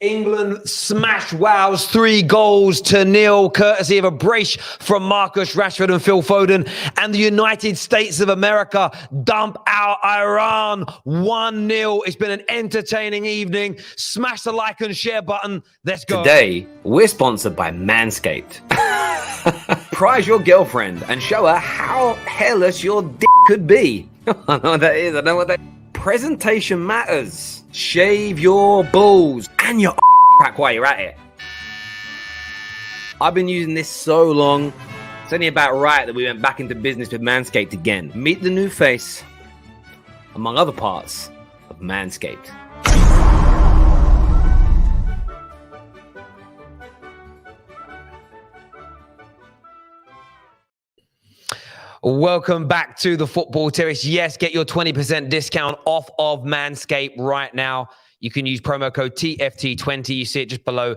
England smashed Wales 3-0, courtesy of a brace from Marcus Rashford and Phil Foden. And the United States of America dump out Iran 1-0. It's been an entertaining evening. Smash the like and share button. Let's go. Today, we're sponsored by Manscaped. Prize your girlfriend and show her how hairless your dick could be. I know what that is. I know what that is. Presentation matters. Shave your balls and your crack while you're at it. I've been using this so long. It's only about right that we went back into business with Manscaped again. Meet the new face, among other parts, of Manscaped. Welcome back to the Football Terrace. Yes, get your 20% discount off of Manscaped right now. You can use promo code TFT20. You see it just below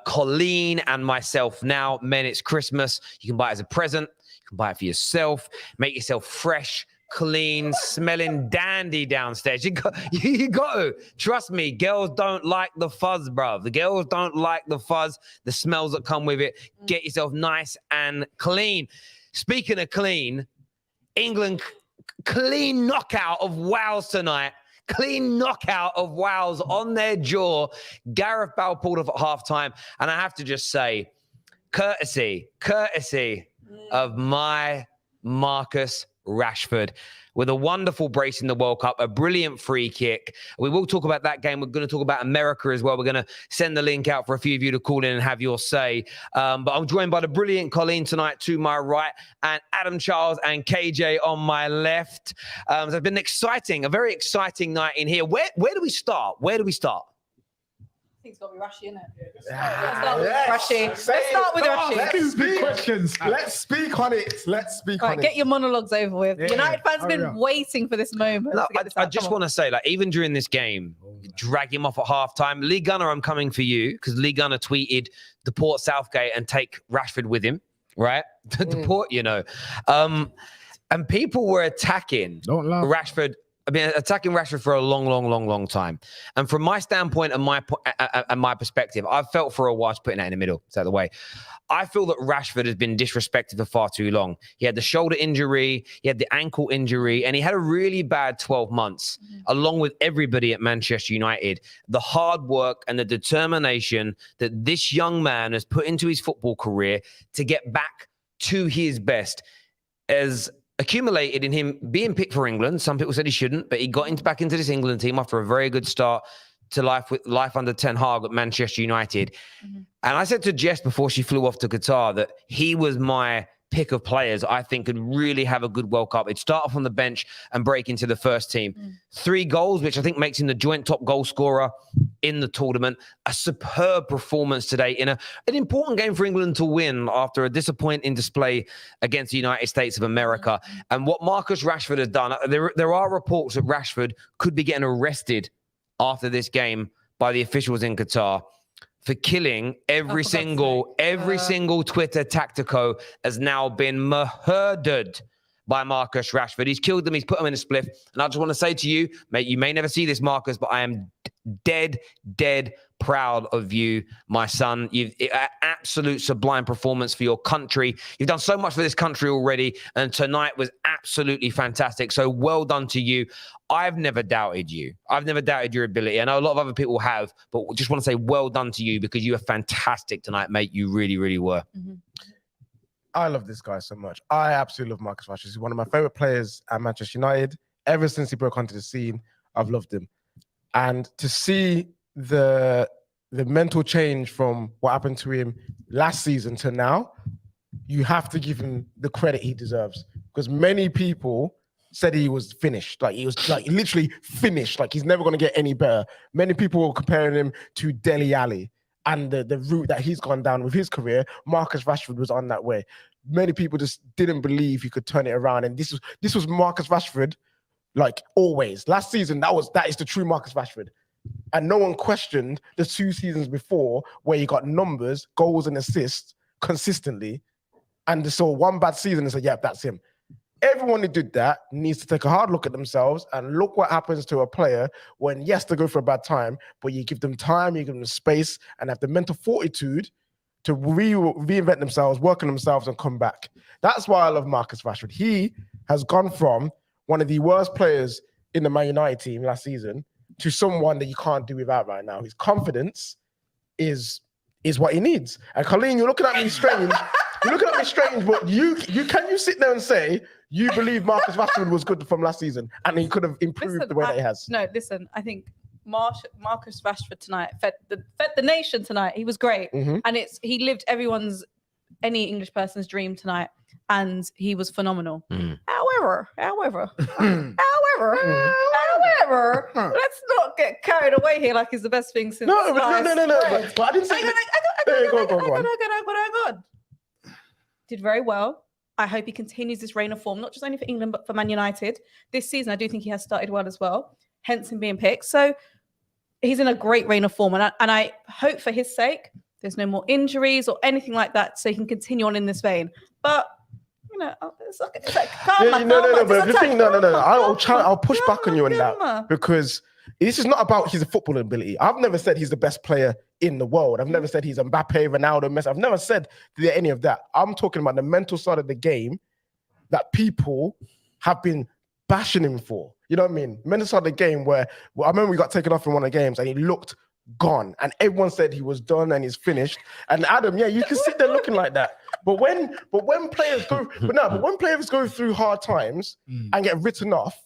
Colleen and myself now. Men, it's Christmas. You can buy it as a present. You can buy it for yourself. Make yourself fresh, clean, smelling dandy downstairs. You got to. Trust me, girls don't like the fuzz, bruv. The girls don't like the fuzz, the smells that come with it. Get yourself nice and clean. Speaking of clean, England clean knockout of Wales tonight. Clean knockout of Wales on their jaw. Gareth Bale pulled off at halftime. And I have to just say, courtesy of my Marcus Rashford with a wonderful brace in the World Cup, a brilliant free kick. We will talk about that game. We're going to talk about America as well. We're going to send the link out for a few of you to call in and have your say. But I'm joined by the brilliant Colleen tonight to my right and Adam Charles and KJ on my left. So it's been a very exciting night in here. Where do we start? I think it's got to be Rashy, isn't it? Let's start with Rashy. Let's start with Rashy. Let's speak on it. Get your monologues over with. Yeah. United fans have been waiting for this moment. Look, I just want to say, like, even during this game, drag him off at halftime. Lee Gunner, I'm coming for you because Lee Gunner tweeted deport Southgate and take Rashford with him, right? Deport, you know. And people were attacking Rashford. I've been attacking Rashford for a long time. And from my standpoint and my perspective, I've felt for a while putting that in the middle, so the way. I feel that Rashford has been disrespected for far too long. He had the shoulder injury, he had the ankle injury, and he had a really bad 12 months, along with everybody at Manchester United. The hard work and the determination that this young man has put into his football career to get back to his best as accumulated in him being picked for England. Some people said he shouldn't, but he got back into this England team after a very good start to life under Ten Hag at Manchester United. And I said to Jess before she flew off to Qatar that he was my pick of players I think could really have a good World Cup. He'd start off on the bench and break into the first team. 3 goals, which I think makes him the joint top goal scorer in the tournament. A superb performance today in an important game for England to win after a disappointing display against the United States of America. And what Marcus Rashford has done, there are reports that Rashford could be getting arrested after this game by the officials in Qatar for killing every single Twitter tactico has now been murdered by Marcus Rashford. He's killed them. He's put them in a spliff. And I just want to say to you, mate, you may never see this, Marcus, but I am dead proud of you, my son. You've an absolute sublime performance for your country. You've done so much for this country already, and tonight was absolutely fantastic. So well done to you. I've never doubted you. I've never doubted your ability. I know a lot of other people have, but just want to say well done to you because you were fantastic tonight, mate. You really were. I love this guy so much. I absolutely love Marcus Rashford. He's one of my favorite players at Manchester United. Ever since he broke onto the scene, I've loved him. And to see the mental change from what happened to him last season to now, you have to give him the credit he deserves. Because many people said he was finished. Like, he was like literally finished. Like, he's never going to get any better. Many people were comparing him to Dele Alli and the route that he's gone down with his career. Marcus Rashford was on that way. Many people just didn't believe he could turn it around. And this was Marcus Rashford, like, always. Last season, that is the true Marcus Rashford. And no one questioned the 2 seasons before where he got numbers, goals and assists consistently. And so one bad season and said, yeah, that's him. Everyone who did that needs to take a hard look at themselves and look what happens to a player when, yes, they go for a bad time, but you give them time, you give them space, and have the mental fortitude to reinvent themselves, work on themselves, and come back. That's why I love Marcus Rashford. He has gone from one of the worst players in the Man United team last season to someone that you can't do without right now. His confidence is what he needs. And Colleen, you're looking at me strange. You're looking at me strange, but you sit there and say you believe Marcus Rashford was good from last season and he could have improved the way that he has? No, listen, I think Marcus Rashford tonight fed the nation tonight. He was great. And he lived any English person's dream tonight, and he was phenomenal. However, let's not get carried away here like he's the best thing since No. But I didn't say Hang on. Did very well. I hope he continues this reign of form, not just only for England, but for Man United. This season, I do think he has started well as well, hence him being picked. So he's in a great reign of form. And I hope for his sake, there's no more injuries or anything like that, so he can continue on in this vein. But, it's like I'll push back on you on that, because this is not about his footballing ability. I've never said he's the best player in the world. I've never said he's Mbappe, Ronaldo, Messi. I've never said any of that. I'm talking about the mental side of the game that people have been bashing him for. You know what I mean? Mental side of the game where I remember we got taken off in one of the games and he looked gone, and everyone said he was done and he's finished. And Adam, you can sit there looking like that. But when players go through hard times and get written off,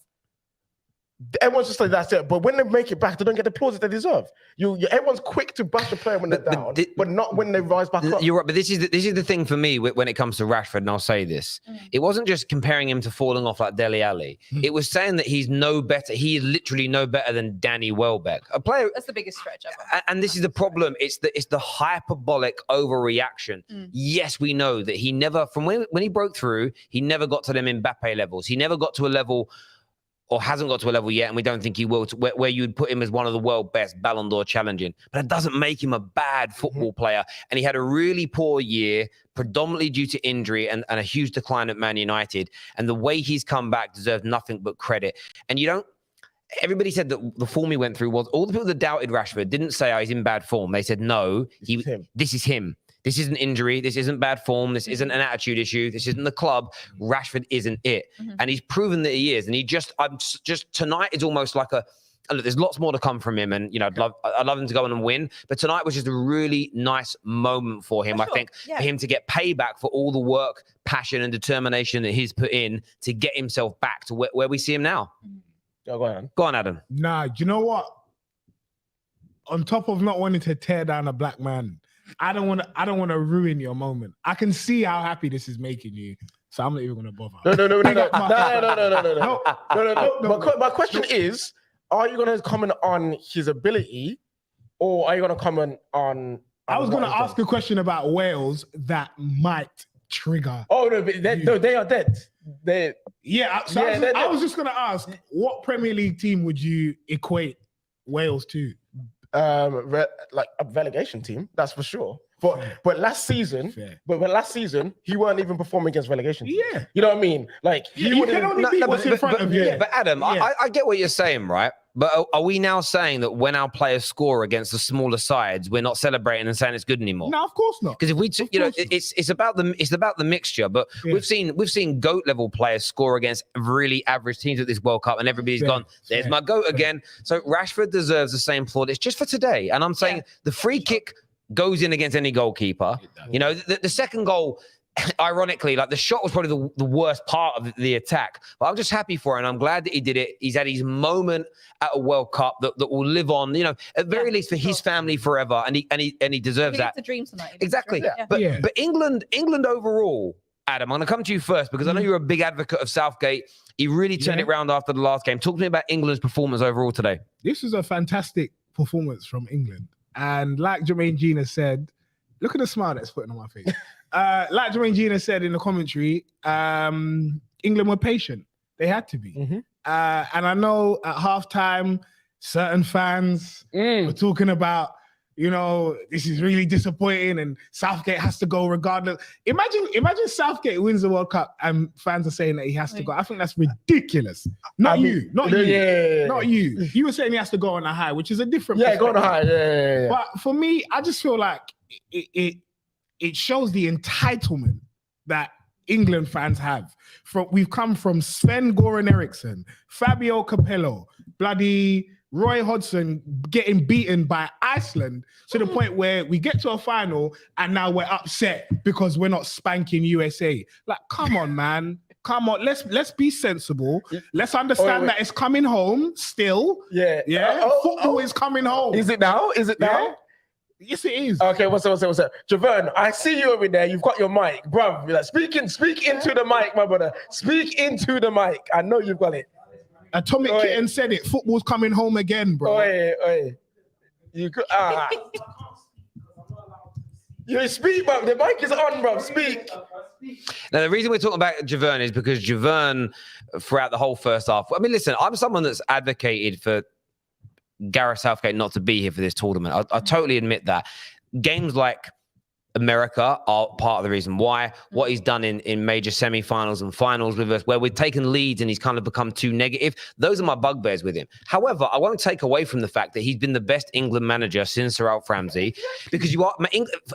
everyone's just like, that's it. But when they make it back, they don't get the applause that they deserve. Everyone's quick to bash a player when they're down, but not when they rise back up. You're right, but this is the thing for me when it comes to Rashford, and I'll say this. It wasn't just comparing him to falling off like Dele Alli. It was saying that he's no better. He is literally no better than Danny Welbeck. A player. That's the biggest stretch ever. And this is the problem. It's the hyperbolic overreaction. Yes, we know that he never, from when he broke through, he never got to them Mbappe levels. He never got to a level, or hasn't got to a level yet, and we don't think he will, where you would put him as one of the world best Ballon d'Or challenging. But it doesn't make him a bad football player. And he had a really poor year, predominantly due to injury and a huge decline at Man United. And the way he's come back deserves nothing but credit. And everybody said that the form he went through was, all the people that doubted Rashford didn't say, he's in bad form. They said, no, this is him. This isn't injury. This isn't bad form. This isn't an attitude issue. This isn't the club. Rashford isn't it. And he's proven that he is. And tonight is almost like look, there's lots more to come from him. And, I'd love him to go on and win. But tonight was just a really nice moment for him, I think, for him to get payback for all the work, passion, and determination that he's put in to get himself back to where we see him now. Go on. Go on, Adam. Nah, do you know what? On top of not wanting to tear down a black man, I don't want to ruin your moment. I can see how happy this is making you, so I'm not even going to bother. No. My question is, are you going to comment on his ability, or are you going to comment on? I was going to ask a question about Wales that might trigger. Oh no, but they are dead. I was just going to ask, what Premier League team would you equate Wales to? Like a relegation team, that's for sure. But last season, he weren't even performing against relegation teams. Yeah, you know what I mean. Like you can only beat what's in front of you. But Adam, I get what you're saying, right? But are we now saying that when our players score against the smaller sides, we're not celebrating and saying it's good anymore? No, of course not. Because if it's about the mixture. But we've seen GOAT level players score against really average teams at this World Cup, and everybody's gone, there's my GOAT again. So Rashford deserves the same applaud. It's just for today, and I'm saying the free kick goes in against any goalkeeper. The second goal, ironically, like the shot was probably the worst part of the attack. But I'm just happy for him. I'm glad that he did it. He's had his moment at a World Cup that will live on, at very least for his family forever. And he deserves that. It's a dream tonight. Exactly. But England overall, Adam, I'm going to come to you first because I know you're a big advocate of Southgate. He really turned it around after the last game. Talk to me about England's performance overall today. This was a fantastic performance from England. And like Jermaine Gina said, look at the smile that's putting on my face. Like Jermaine Gina said in the commentary, England were patient. They had to be. And I know at halftime, certain fans were talking about you know, this is really disappointing and Southgate has to go regardless. Imagine Southgate wins the World Cup and fans are saying that he has to go. I think that's ridiculous. Not you. Not you. You were saying he has to go on a high, which is a different go on a high. Yeah. But for me, I just feel like it shows the entitlement that England fans have. We've come from Sven-Goran Eriksson, Fabio Capello, bloody Roy Hodgson getting beaten by Iceland to the point where we get to a final and now we're upset because we're not spanking USA. Like, come on, man. Come on. Let's be sensible. Let's understand that it's coming home still. Yeah. Football is coming home. Is it now? Yes, it is. Okay, what's up? Javern, I see you over there. You've got your mic. Bruv, like, speak into the mic, my brother. Speak into the mic. I know you've got it. Atomic Kitten said it. Football's coming home again, bro. Oi. You could you speak, bro. The mic is on, bro. Speak. Now, the reason we're talking about Javern is because Javern, throughout the whole first half, I mean, listen, I'm someone that's advocated for Gareth Southgate not to be here for this tournament. I totally admit that. Games like America are part of the reason why. What he's done in major semi-finals and finals with us, where we've taken leads and he's kind of become too negative. Those are my bugbears with him. However, I won't take away from the fact that he's been the best England manager since Sir Alf Ramsey, because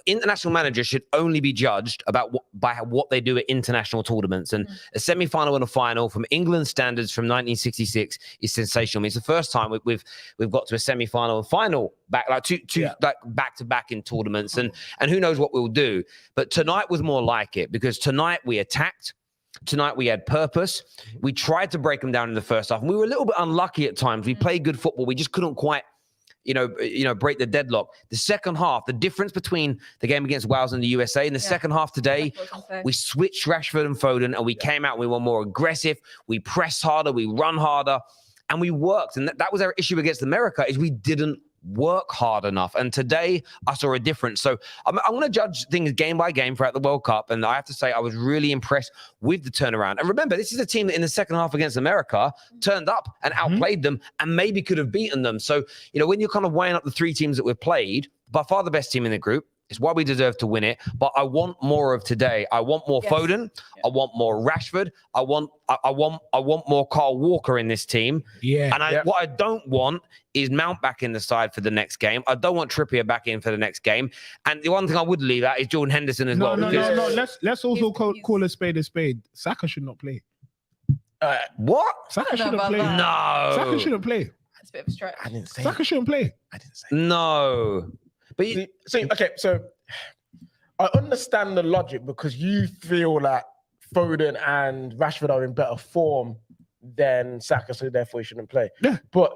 international managers should only be judged by what they do at international tournaments. And a semi-final and a final from England standards from 1966 is sensational. I mean, it's the first time we've got to a semi-final and final back to back in tournaments, and who knows what we'll do. But tonight was more like it, because tonight we attacked. Tonight we had purpose. We tried to break them down in the first half, and we were a little bit unlucky at times. We played good football. We just couldn't quite, break the deadlock. The second half, the difference between the game against Wales and the USA in the second half today, we switched Rashford and Foden, and we came out. We were more aggressive. We pressed harder. We run harder, and we worked. And that was our issue against America, is we didn't work hard enough. And today I saw a difference. So I'm going to judge things game by game throughout the World Cup. And I have to say, I was really impressed with the turnaround. And remember, this is a team that in the second half against America turned up and outplayed them and maybe could have beaten them. So, when you're kind of weighing up the three teams that we've played, by far the best team in the group. It's why we deserve to win it. But I want more of today. I want more Foden. I want more Rashford. I want more Kyle Walker in this team. Yeah. And what I don't want is Mount back in the side for the next game. I don't want Trippier back in for the next game. And the one thing I would leave out is Jordan Henderson as well. No. Let's also call a spade a spade. Saka should not play. What? Saka shouldn't play. No. Saka shouldn't play. That's a bit of a stretch. I didn't say Saka shouldn't play. I didn't say No. But so I understand the logic, because you feel like Foden and Rashford are in better form than Saka, so therefore he shouldn't play. Yeah. But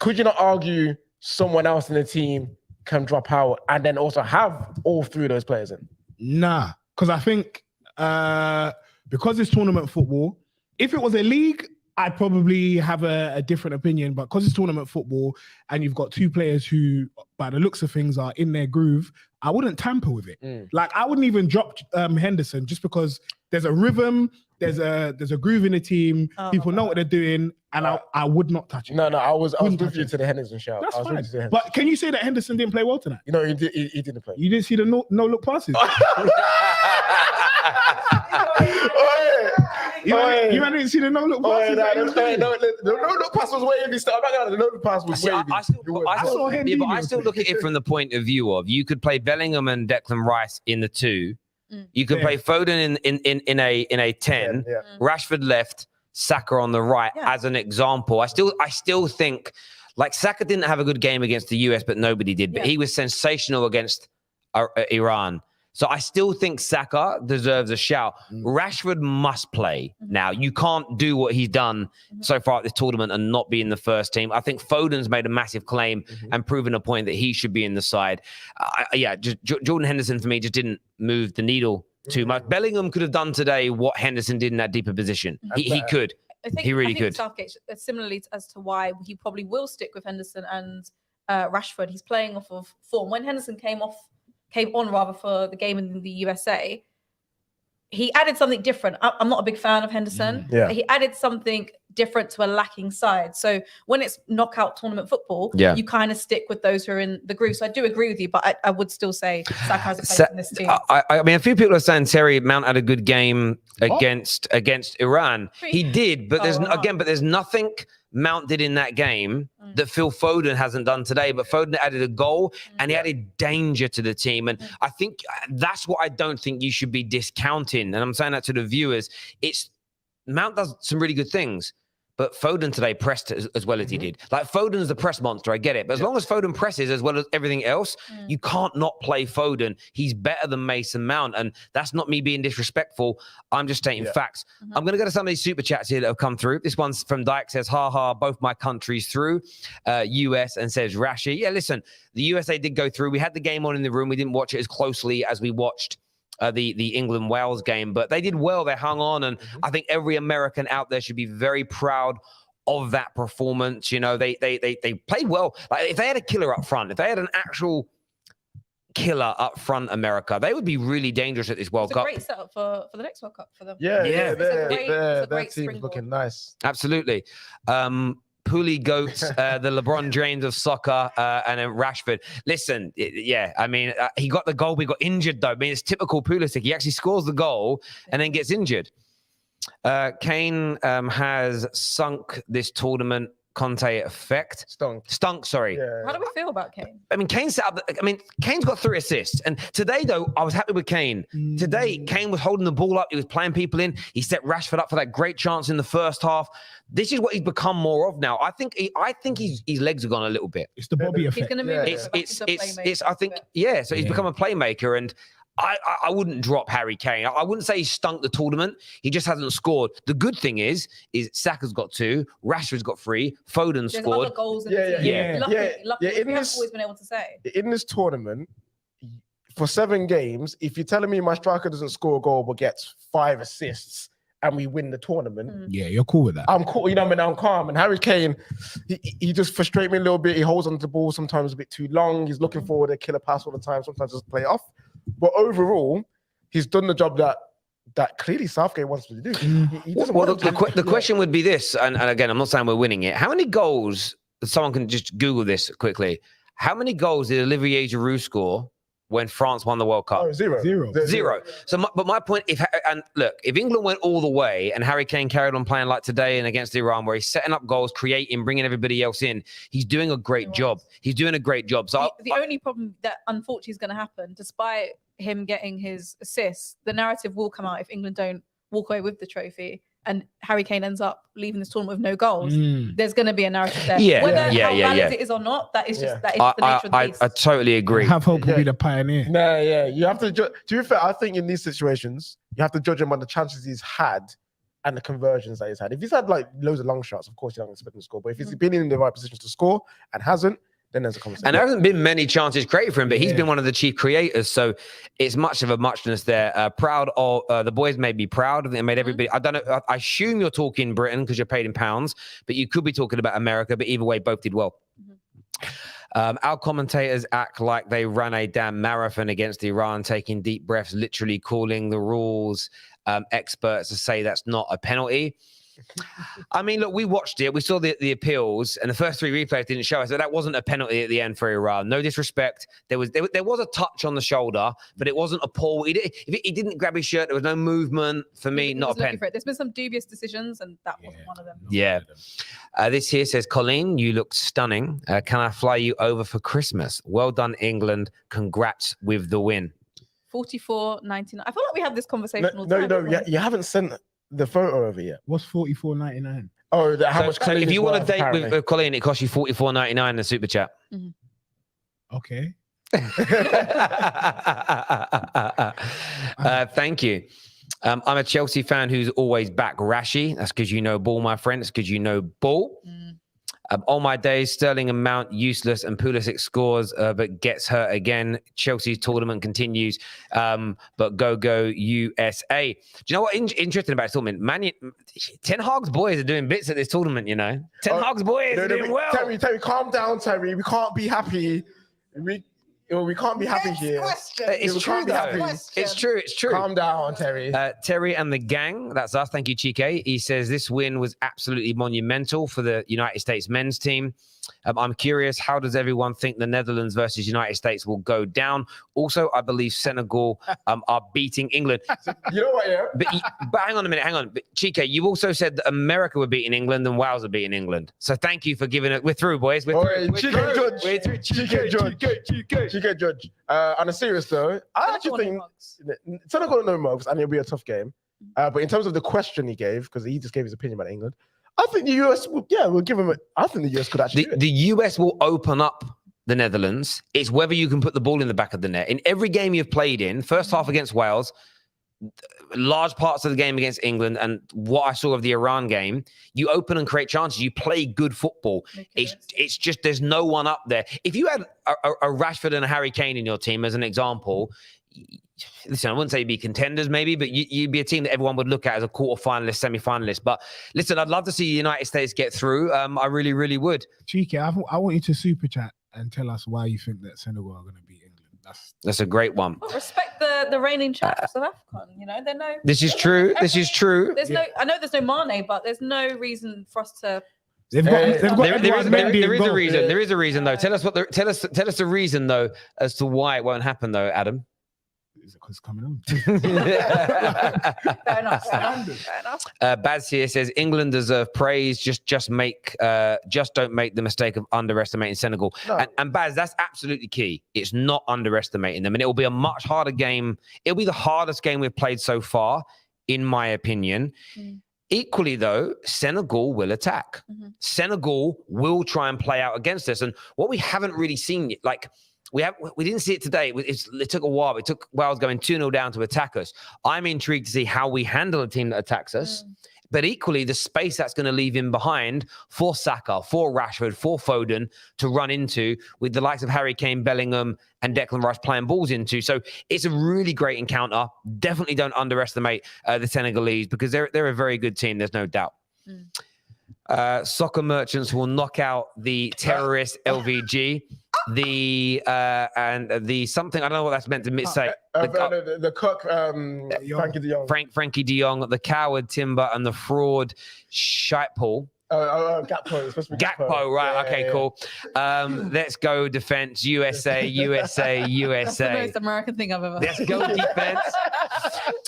could you not argue someone else in the team can drop out and then also have all three of those players in? Nah, because I think because it's tournament football, if it was a league, I'd probably have a different opinion. But because it's tournament football and you've got two players who, by the looks of things, are in their groove, I wouldn't tamper with it. Like, I wouldn't even drop Henderson, just because there's a rhythm, there's a groove in the team. People know what they're doing, and I would not touch it. No, I was with you to the Henderson shout. That's fine. But can you say that Henderson didn't play well tonight? He didn't play. You didn't see the no look passes. You didn't see the no look passes. The no look pass was wavy. The no look pass was wavy. I still look at it from the point of view of, you could play Bellingham and Declan Rice in the 2. You could play Foden in a 10. Rashford left, Saka on the right as an example. I still think, like, Saka didn't have a good game against the US, but nobody did. But he was sensational against Iran. So I still think Saka deserves a shout. Rashford must play now. You can't do what he's done so far at this tournament and not be in the first team. I think Foden's made a massive claim and proven a point that he should be in the side. Jordan Henderson for me just didn't move the needle too much. Bellingham could have done today what Henderson did in that deeper position. He could. He really could. Southgate, similarly as to why he probably will stick with Henderson and Rashford. He's playing off of form. When Henderson came on for the game in the USA, he added something different. I'm not a big fan of Henderson. Yeah. But he added something different to a lacking side. So when it's knockout tournament football, you kind of stick with those who are in the group. So I do agree with you, but I would still say Saka has a place in this team. I mean, a few people are saying Terry Mount had a good game against Iran. He did, but there's nothing Mount did in that game that Phil Foden hasn't done today. But Foden added a goal and he added danger to the team. And I think that's what I don't think you should be discounting. And I'm saying that to the viewers. Mount does some really good things. But Foden today pressed as well as he did. Like, Foden's the press monster, I get it. But as long as Foden presses as well as everything else, you can't not play Foden. He's better than Mason Mount. And that's not me being disrespectful. I'm just stating facts. I'm going to go to some of these super chats here that have come through. This one's from Dyke, says, both my countries through. US, and says, Rashi. Yeah, listen, the USA did go through. We had the game on in the room. We didn't watch it as closely as we watched the England-Wales game, but they did well. They hung on, and I think every American out there should be very proud of that performance. You know, they played well. Like, if they had a killer up front, if they had an actual killer up front, America, they would be really dangerous at this World Cup. It's a great setup for the next World Cup for them. Their team's looking nice. Absolutely. Puli Goats, the LeBron James of soccer, and then Rashford. Listen, I mean, he got the goal, but he got injured, though. I mean, it's typical Pulisic. He actually scores the goal and then gets injured. Kane has sunk this tournament. Conte effect. Stunk, sorry. Yeah. How do we feel about Kane? I mean, Kane's got 3 assists. And today, though, I was happy with Kane. Today, Kane was holding the ball up. He was playing people in. He set Rashford up for that great chance in the first half. This is what he's become more of now. I think his legs have gone a little bit. It's the Bobby effect. He's going to move So he's become a playmaker. And I wouldn't drop Harry Kane. I wouldn't say he stunk the tournament. He just hasn't scored. The good thing is Saka's got 2, Rashford's got 3, Foden scored. Other goals in the team. Luckily, we haven't always been able to say. In this tournament, for 7 games, if you're telling me my striker doesn't score a goal but gets 5 assists and we win the tournament, you're cool with that. I'm cool. You know, I mean, I'm calm. And Harry Kane, he just frustrates me a little bit. He holds onto the ball sometimes a bit too long. He's looking forward to kill a pass all the time. Sometimes just play it off. But overall, he's done the job that clearly Southgate wants him to do. The question would be this, and again, I'm not saying we're winning it. How many goals, someone can just Google this quickly, how many goals did Olivier Giroud score when France won the World Cup? Oh, zero. So, my point, if England went all the way and Harry Kane carried on playing like today and against Iran, where he's setting up goals, creating, bringing everybody else in, he's doing a great job. He's doing a great job. So the only problem that unfortunately is going to happen, despite him getting his assists, the narrative will come out if England don't walk away with the trophy and Harry Kane ends up leaving this tournament with no goals. There's going to be a narrative there. Whether how valid it is or not, that is just the nature of the beast. I totally agree. I have hope will be the pioneer. You have to. To be fair, I think in these situations, you have to judge him on the chances he's had and the conversions that he's had. If he's had like loads of long shots, of course you don't expect him to score. But if he's been in the right position to score and hasn't, then there's a conversation. And there hasn't been many chances created for him, but he's been one of the chief creators. So it's much of a muchness there. Proud of the boys may be proud. They made everybody. I don't know. I assume you're talking Britain because you're paid in pounds, but you could be talking about America. But either way, both did well. Our commentators act like they ran a damn marathon against Iran, taking deep breaths, literally calling the rules experts to say that's not a penalty. I mean, look, we watched it. We saw the appeals, and the first 3 replays didn't show us that wasn't a penalty at the end for Iran. No disrespect. There was a touch on the shoulder, but it wasn't a pull. He didn't grab his shirt. There was no movement. For me, not a pen. There's been some dubious decisions, and that wasn't one of them. Yeah. This here says, Colleen, you look stunning. Can I fly you over for Christmas? Well done, England. Congrats with the win. 44.99. I feel like we have this conversation all the time. No, you haven't sent the photo over yet. What's 44.99? Oh, how much? So if you want to date with Colleen, it costs you $44.99 in the super chat. Okay. Thank you. I'm a Chelsea fan who's always back Rashi. That's because you know ball, my friend. That's because you know ball. All my days, Sterling and Mount useless, and Pulisic scores but gets hurt again. Chelsea's tournament continues, but go USA. Do you know what interesting about this tournament? Ten Hag's boys are doing bits at this tournament. You know, Ten Hag's boys are doing well. Terry, calm down, Terry. We can't be happy. We can't be happy here. It's We true, can't be though. happy. It's true. It's true. Calm down, Terry. Terry and the gang, that's us. Thank you, Chike. He says this win was absolutely monumental for the United States men's team. I'm curious, how does everyone think the Netherlands versus United States will go down? Also, I believe Senegal are beating England. You know what, yeah? But hang on a minute, hang on. But Chike, you also said that America were beating England and Wales are beating England. So thank you for giving it. We're through, boys. We're through. Chike Judge. On a serious though, I actually think Senegal no mugs and it'll be a tough game. But in terms of the question he gave, because he just gave his opinion about England, I think the US, we'll give him. I think the US could actually. The US will open up the Netherlands. It's whether you can put the ball in the back of the net. In every game you've played in, first half against Wales, large parts of the game against England, and what I saw of the Iran game, you open and create chances. You play good football. It's just there's no one up there. If you had a Rashford and a Harry Kane in your team, as an example. Listen, I wouldn't say you'd be contenders maybe, but you'd be a team that everyone would look at as a quarter-finalist, semi-finalist. But listen, I'd love to see the United States get through. I really, really would. Chike, I want you to super chat and tell us why you think that Senegal are going to beat England. That's a great one. Well, respect the reigning champs of AFCON. You know, they're no. This is true. This is true. There's no. I know there's no Mane, but there's no reason for us to. They've got There is a reason. There is a reason though. Tell us the reason though as to why it won't happen though, Adam. Is it because it's coming on? Fair enough. Fair enough. Baz here says England deserve praise. Just don't make the mistake of underestimating Senegal. No. And Baz, that's absolutely key. It's not underestimating them, and it will be a much harder game. It'll be the hardest game we've played so far, in my opinion. Equally, though, Senegal will attack. Senegal will try and play out against us, and what we haven't really seen, like. We didn't see it today. It took a while. It took Wales going 2-0 down to attack us. I'm intrigued to see how we handle a team that attacks us. But equally, the space that's going to leave him behind for Saka, for Rashford, for Foden to run into with the likes of Harry Kane, Bellingham, and Declan Rice playing balls into. So it's a really great encounter. Definitely don't underestimate the Senegalese because they're a very good team. There's no doubt. Soccer merchants will knock out the terrorist LVG. The something I don't know what that's meant to say. The cook, Frankie de Jong. Frankie de Jong, the coward Timber, and the fraud Shitepool. Gakpo, right? Yeah, okay, cool. Let's go defense, USA. That's the most American thing I've ever heard. Let's go defense.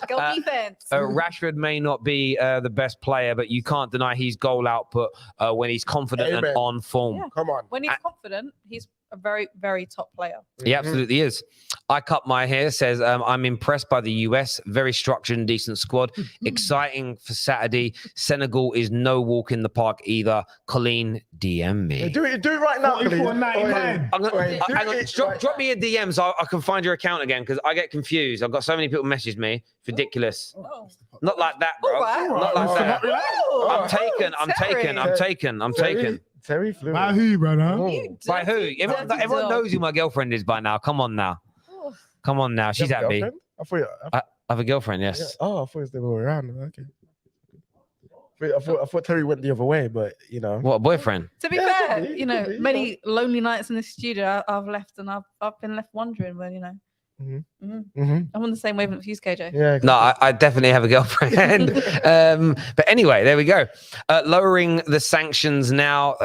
Go defense. Rashford may not be the best player, but you can't deny his goal output when he's confident and on form. Yeah. Come on. When he's confident, he's a very, very top player. He absolutely is. I cut my hair says, I'm impressed by the US. Very structured and decent squad. Exciting for Saturday. Senegal is no walk in the park either. Colleen, DM me. Do it right now. Drop me a DM so I can find your account again because I get confused. I've got so many people message me. It's ridiculous. Oh. Not like that, bro. Not like that. I'm taken. Terry flew. By who, brother? By who? Everyone knows who my girlfriend is by now. Come on now. She's at me. I have a girlfriend, yes. Yeah. Oh, I thought it was the other way around. Okay. I thought Terry went the other way, but you know. What, a boyfriend? To be fair, many lonely nights in the studio I've left and I've been left wondering where, I'm on the same wavelength as you, KJ. Yeah. Exactly. No, I definitely have a girlfriend. But anyway, there we go. Lowering the sanctions now.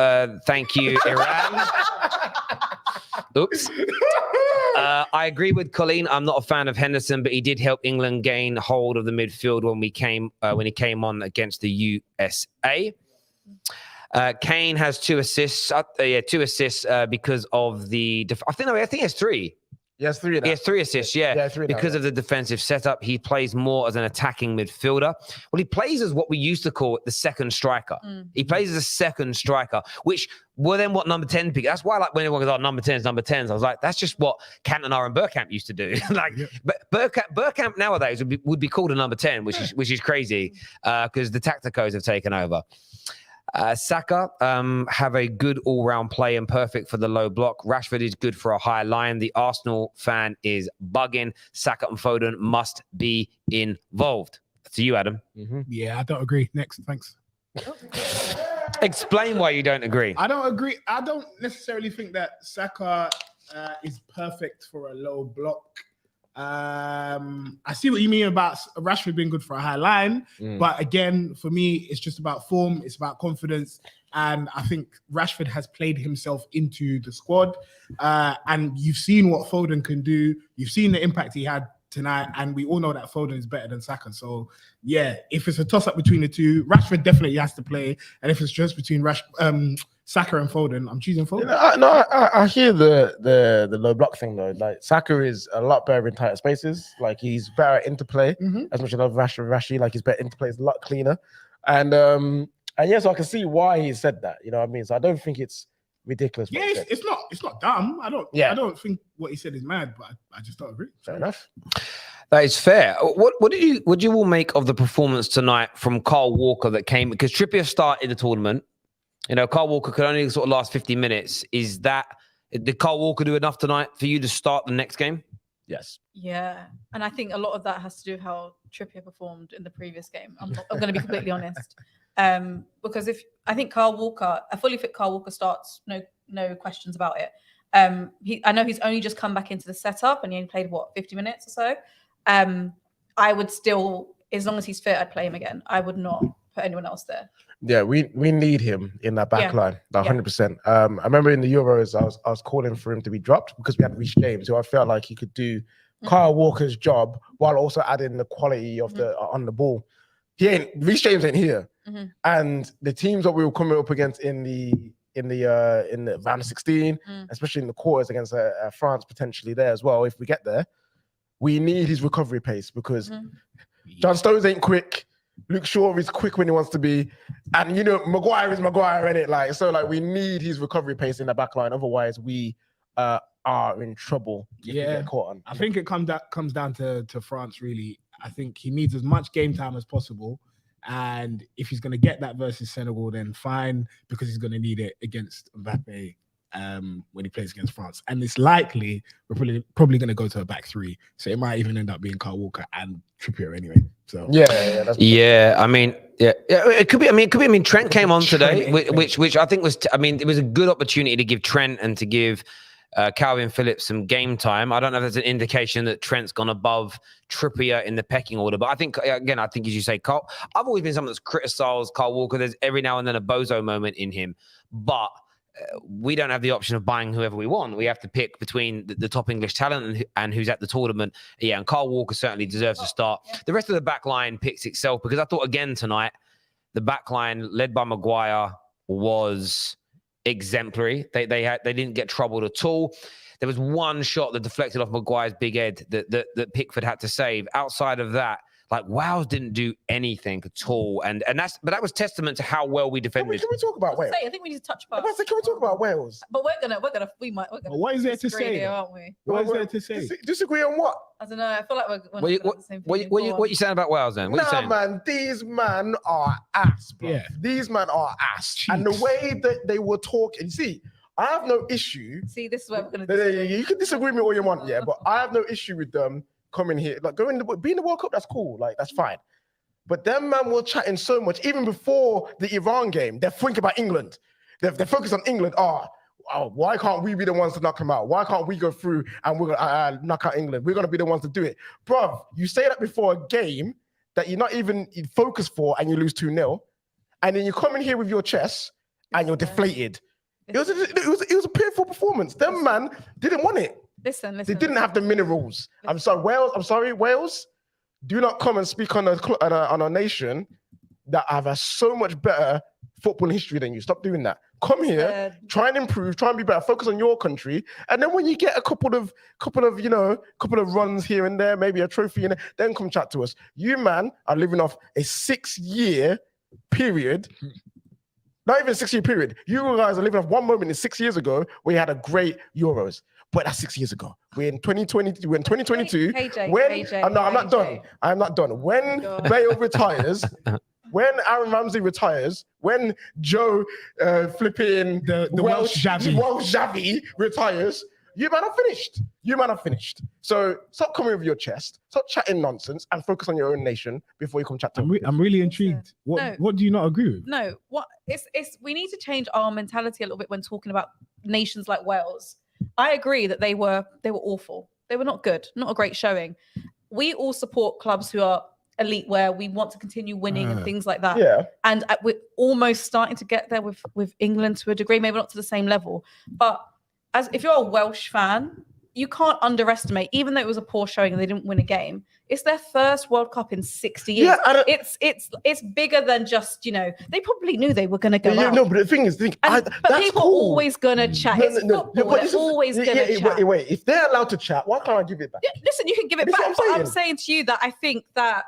Thank you, Iran. Oops. I agree with Colleen. I'm not a fan of Henderson, but he did help England gain hold of the midfield when he came on against the USA. Kane has 2 assists. 2 assists because of the. I think he has 3. Yes, 3. He has 3 assists, yeah 3 because of the defensive setup. He plays more as an attacking midfielder. Well, he plays as what we used to call the second striker. He plays as a second striker, which were then what number 10 pick. That's why, like, when everyone goes, "Oh, number 10s," I was like, that's just what Cantona and Bergkamp used to do. But Bergkamp nowadays would be called a number 10, which is crazy because the tacticos have taken over. Saka have a good all-round play and perfect for the low block. Rashford is good for a high line. The Arsenal fan is bugging. Saka and Foden must be involved. To you, Adam. Yeah, I don't agree. Next, thanks. Explain why you don't agree. I don't agree. I don't necessarily think that Saka is perfect for a low block. I see what you mean about Rashford being good for a high line, but again, for me, it's just about form. It's about confidence. And I think Rashford has played himself into the squad. And you've seen what Foden can do. You've seen the impact he had tonight. And we all know that Foden is better than Saka. So, yeah, if it's a toss-up between the two, Rashford definitely has to play. And if it's just between Saka and Foden, I'm choosing Foden. I hear the low block thing, though. Like, Saka is a lot better in tighter spaces. Like, he's better at interplay. As much as I love Rashford, like, his better interplay is a lot cleaner. And yeah, so I can see why he said that. You know what I mean? So I don't think it's ridiculous. Yeah, it's not dumb. I don't think what he said is mad, but I just don't agree. Fair enough. That is fair. What did you all make of the performance tonight from Kyle Walker that came, because Trippier started the tournament? You know, Kyle Walker could only sort of last 50 minutes. Did Kyle Walker do enough tonight for you to start the next game? Yes. Yeah, and I think a lot of that has to do with how Trippier performed in the previous game. I'm going to be completely honest. Because I think a fully fit Kyle Walker starts, no questions about it. I know he's only just come back into the setup and he only played 50 minutes or so. I would still, as long as he's fit, I'd play him again. I would not put anyone else there. Yeah, we need him in that back line, 100%. I remember in the Euros, I was calling for him to be dropped because we had Reece James, who I felt like he could do Kyle Walker's job while also adding the quality of the on the ball. Reece James ain't here, and the teams that we were coming up against in the round of 16, especially in the quarters against France potentially there as well. If we get there, we need his recovery pace because John Stones ain't quick. Luke Shaw is quick when he wants to be, and you know Maguire is Maguire, in it. Like so, like we need his recovery pace in the back line. Otherwise, we are in trouble. If we get caught on. I think it comes down to France really. I think he needs as much game time as possible, and if he's going to get that versus Senegal, then fine, because he's going to need it against Mbappe when he plays against France. And it's likely we're probably going to go to a back three, so it might even end up being Kyle Walker and Trippier anyway. So I mean, it could be. I mean, Trent came on today, which I think was. It was a good opportunity to give Trent and to give Calvin Phillips some game time. I don't know if that's an indication that Trent's gone above Trippier in the pecking order, but I think as you say, Carl, I've always been someone that's criticized Kyle Walker. There's every now and then a bozo moment in him, but we don't have the option of buying whoever we want. We have to pick between the top English talent and who's at the tournament. Yeah, and Kyle Walker certainly deserves to start. The rest of the back line picks itself, because I thought again tonight, the back line led by Maguire was exemplary. They didn't get troubled at all. There was one shot that deflected off Maguire's big head that Pickford had to save. Outside of that, like Wales didn't do anything at all, and that was testament to how well we defended. Can we talk about Wales? I think we need to touch upon. Can we talk about Wales? But we're gonna. What is there to say, here, aren't we? What is there to say? Disagree on what? I don't know. I feel like we're on the same page. What you saying about Wales then? What you saying? Man, these men are ass, bro. Yeah. These men are ass. Cheeks. And the way that they were talking, see, I have no issue. See, this is where we're gonna. You can disagree with me all you want, yeah, but I have no issue with them coming here, like being the World Cup. That's cool, like that's fine. But them man were chatting so much, even before the Iran game. They're thinking about England. They're focused on England. Why can't we be the ones to knock them out? Why can't we go through and we're gonna knock out England? We're gonna be the ones to do it, bruv. You say that before a game that you're not even focused for, and you lose 2-0, and then you come in here with your chest and you're deflated. It was a pitiful performance. Them man didn't want it. Listen. They didn't have the minerals. I'm sorry, Wales. Do not come and speak on a nation that have so much better football history than you. Stop doing that. Come here, try and improve, try and be better. Focus on your country, and then when you get a couple of runs here and there, maybe a trophy in there, then come chat to us. You man are living off a 6-year period. Not even a 6-year period. You guys are living off one moment in 6 years ago where you had a great Euros. But that's 6 years ago. We're in 2020. We're in 2022. I'm not done. I'm not done. When Bale retires, when Aaron Ramsey retires, when Joe flipping the Welsh Xavi retires, you man are finished. So stop coming with your chest. Stop chatting nonsense and focus on your own nation before you come chat to me. I'm really intrigued. What do you not agree with? No. What? We need to change our mentality a little bit when talking about nations like Wales. I agree that they were awful. They were not good, not a great showing. We all support clubs who are elite, where we want to continue winning and things like that. Yeah. And we're almost starting to get there with England to a degree, maybe not to the same level. But if you're a Welsh fan, you can't underestimate, even though it was a poor showing and they didn't win a game, it's their first World Cup in 60 years. Yeah, it's bigger than just, they probably knew they were going to go out. No, but the thing is, But that's people cool. always going to chat. It's football. They're always going to chat. Wait, if they're allowed to chat, why can't I give it back? Yeah, listen, you can give it This is back. what I'm But I'm saying to you that I think that,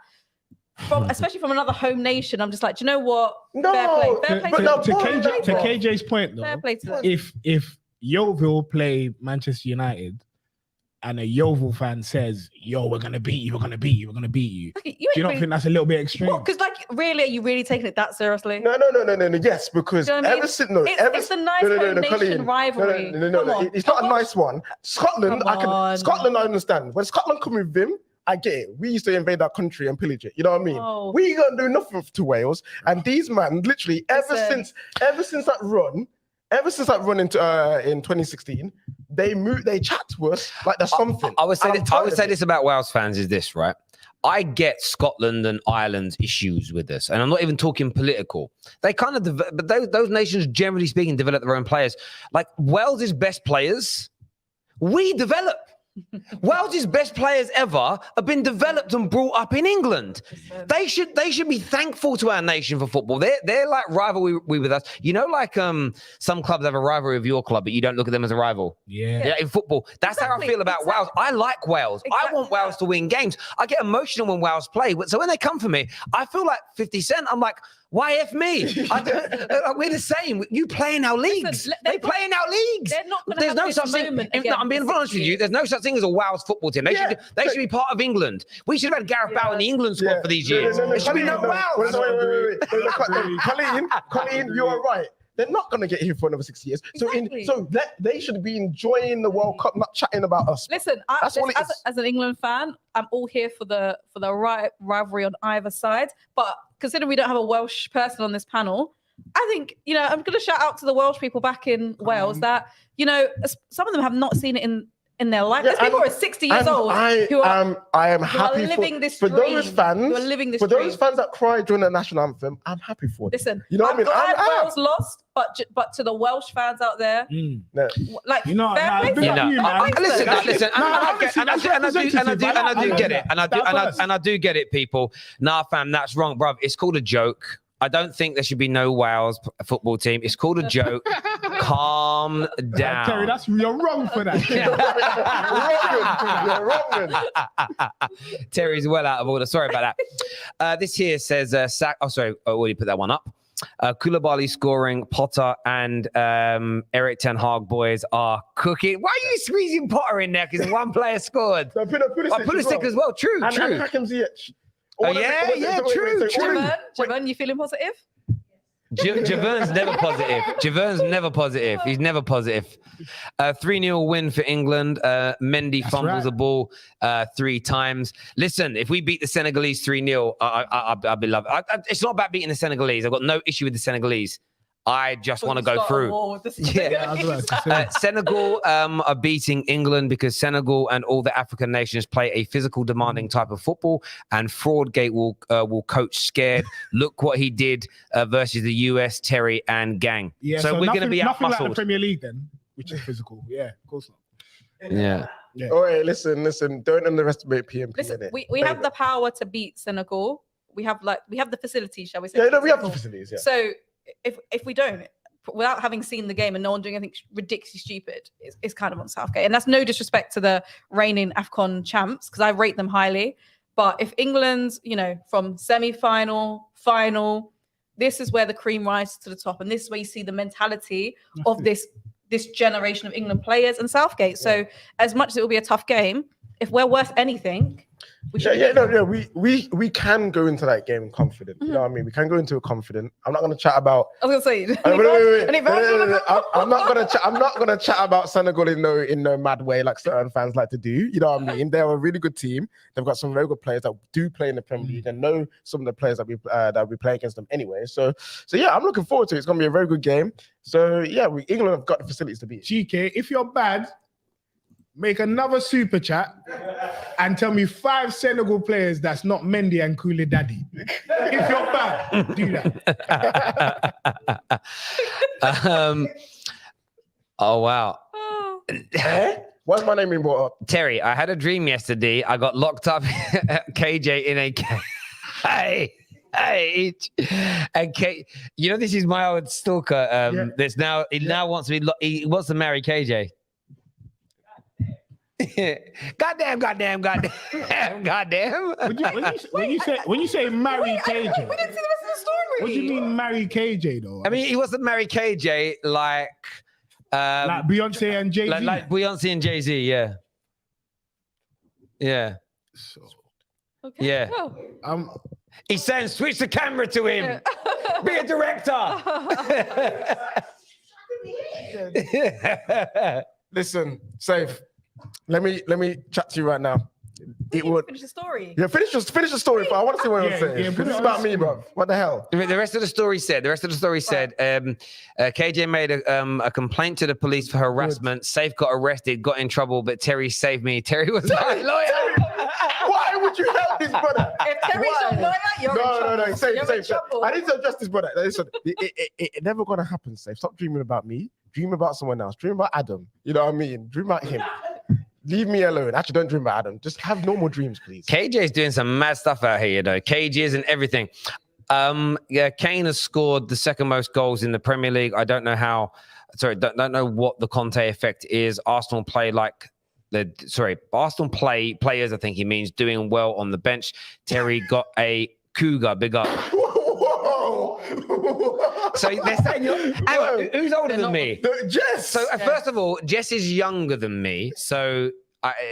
especially from another home nation, I'm just like, do you know what? No, Fair play but to no, them. To KJ's point, though, Fair play to them. if Yeovil play Manchester United and a Yeovil fan says, "Yo, we're gonna beat you, we're gonna beat you, we're gonna beat you," Okay, do you not think that's a little bit extreme? Because, really, are you really taking it that seriously? No. Yes, because Do you know what I mean? ever since It's a nice home nation Colleen, rivalry. No, Come on. it's not a nice one. Scotland, Come on. Scotland, I understand. When Scotland come with Vim, I get it. We used to invade our country and pillage it. You know what I mean? Oh. We ain't gonna do nothing to Wales. And these man, literally, ever Listen. since that run into in 2016, they chat to us like there's something. I would say And I'm tired of it. this about Wales fans is this, right? I get Scotland and Ireland's issues with this, and I'm not even talking political. They kind of, but those nations, generally speaking, develop their own players. Like Wales' best players, we develop. Wales' best players ever have been developed and brought up in England. They should be thankful to our nation for football. They're like rivalry with us. Like some clubs have a rivalry with your club, but you don't look at them as a rival. Yeah. In football. That's how I feel about Wales. I like Wales. I want Wales to win games. I get emotional when Wales play. So when they come for me, I feel like 50 Cent. I'm like, why F me? We're the same. You play in our leagues. Listen, they play in our leagues. They're not going to There's have no this such thing. moment I'm again being for honest 6 with you. years. There's no such thing as a Wales football team. They should be part of England. We should have had Gareth Bale in the England squad for these years. There should be no Wales. Wait. Colleen, you are right. They're not going to get here for another 6 years. Exactly. They should be enjoying the World Cup, not chatting about us. Listen, That's all it is. as an England fan, I'm all here for the rivalry on either side. But considering we don't have a Welsh person on this panel, I think, I'm going to shout out to the Welsh people back in Wales that, some of them have not seen it in their life. There's people who are 60 years old who are happy living this for dream. those fans. Who are living this for dream. those fans that cry during the national anthem, I'm happy for them. Listen, You know what I mean? I'm glad I'm- Wales lost, but to the Welsh fans out there, No. like, You know, fair nah, play to big them. up you, man. Listen, That's and I do get it, people. Nah, fam, that's wrong, bruv. It's called a joke. I don't think there should be no Wales football team. It's called a joke. Calm down. Terry, you're wrong for that. You're wrong. Terry's well out of order. Sorry about that. This here says, already put that one up. Koulibaly scoring, Potter and Eric Ten Hag boys are cooking. Why are you squeezing Potter in there? Because one player scored. No, Pulisic as well. True. And Hakim Ziyech. True. Javon, you feeling positive? Javern's never positive. He's never positive. 3-0 win for England. Mendy fumbles the ball 3 times. Listen, if we beat the Senegalese 3-0, I'll be loved. It's not about beating the Senegalese. I've got no issue with the Senegalese. I just want to go through. Senegal are beating England because Senegal and all the African nations play a physical, demanding type of football, and Fraudgate will coach scared. Look what he did versus the US, Terry and gang. Yeah, so we're going to be nothing like the out-muscled. Premier League then, which is physical. Yeah, of course not. Yeah. All right, listen. Don't underestimate PMP. Listen, we have the power to beat Senegal. We have the facilities, shall we say? Yeah, no, we have the facilities. Yeah. So if we don't, without having seen the game and no one doing anything ridiculously stupid, it's kind of on Southgate. And that's no disrespect to the reigning AFCON champs, because I rate them highly. But if England's, from semi-final, final, this is where the cream rises to the top. And this is where you see the mentality of this generation of England players and Southgate. So as much as it will be a tough game, if we're worth anything, we should. We can go into that game confident. You know what I mean? We can go into it confident. I'm not going to chat about. I was going to say. I'm not going to chat about Senegal in no mad way like certain fans like to do. You know what I mean? They're a really good team. They've got some very good players that do play in the Premier League and know some of the players that we play against them anyway. So yeah, I'm looking forward to it. It's going to be a very good game. So yeah, England have got the facilities to beat it. GK, if you're bad, make another super chat and tell me 5 Senegal players that's not Mendy and Koulé Daddy. If you're bad, do that. Oh wow. Why's my name being brought up? Terry, I had a dream yesterday. I got locked up at KJ in a Hey. And you know, this is my old stalker. That's now he now wants to be. He wants to marry KJ. goddamn. When you say marry KJ, we didn't see the rest of the story. what do you mean marry KJ though? I mean, he wants to marry KJ like Beyonce and Jay-Z. like Beyonce and Jay-Z. Yeah. Okay. Yeah. Well, He's saying switch the camera to him. Be a director. Listen, Safe. Let me chat to you right now. It would finish the story. Yeah, finish the story. But I want to see what you're saying. Yeah, This is about me, bro. What the hell? The rest of the story said. KJ made a complaint to the police for harassment. Safe got arrested, got in trouble, but Terry saved me. Terry was my lawyer. Why would you help this brother? If Terry's your lawyer, you're in trouble. No. Safe. You're in trouble. I need to address this brother. Listen, it never gonna happen. Safe. Stop dreaming about me. Dream about someone else. Dream about Adam. You know what I mean? Dream about him. Leave me alone. Actually, don't dream about Adam. Just have normal dreams, please. KJ's doing some mad stuff out here, you know. KJ's and everything. Kane has scored the second most goals in the Premier League. I don't know how. Sorry, don't know what the Conte effect is. Arsenal players. I think he means doing well on the bench. Terry got a cougar. Big up. So they're saying, hang on, who's older than me? Jess. So first of all, Jess is younger than me. So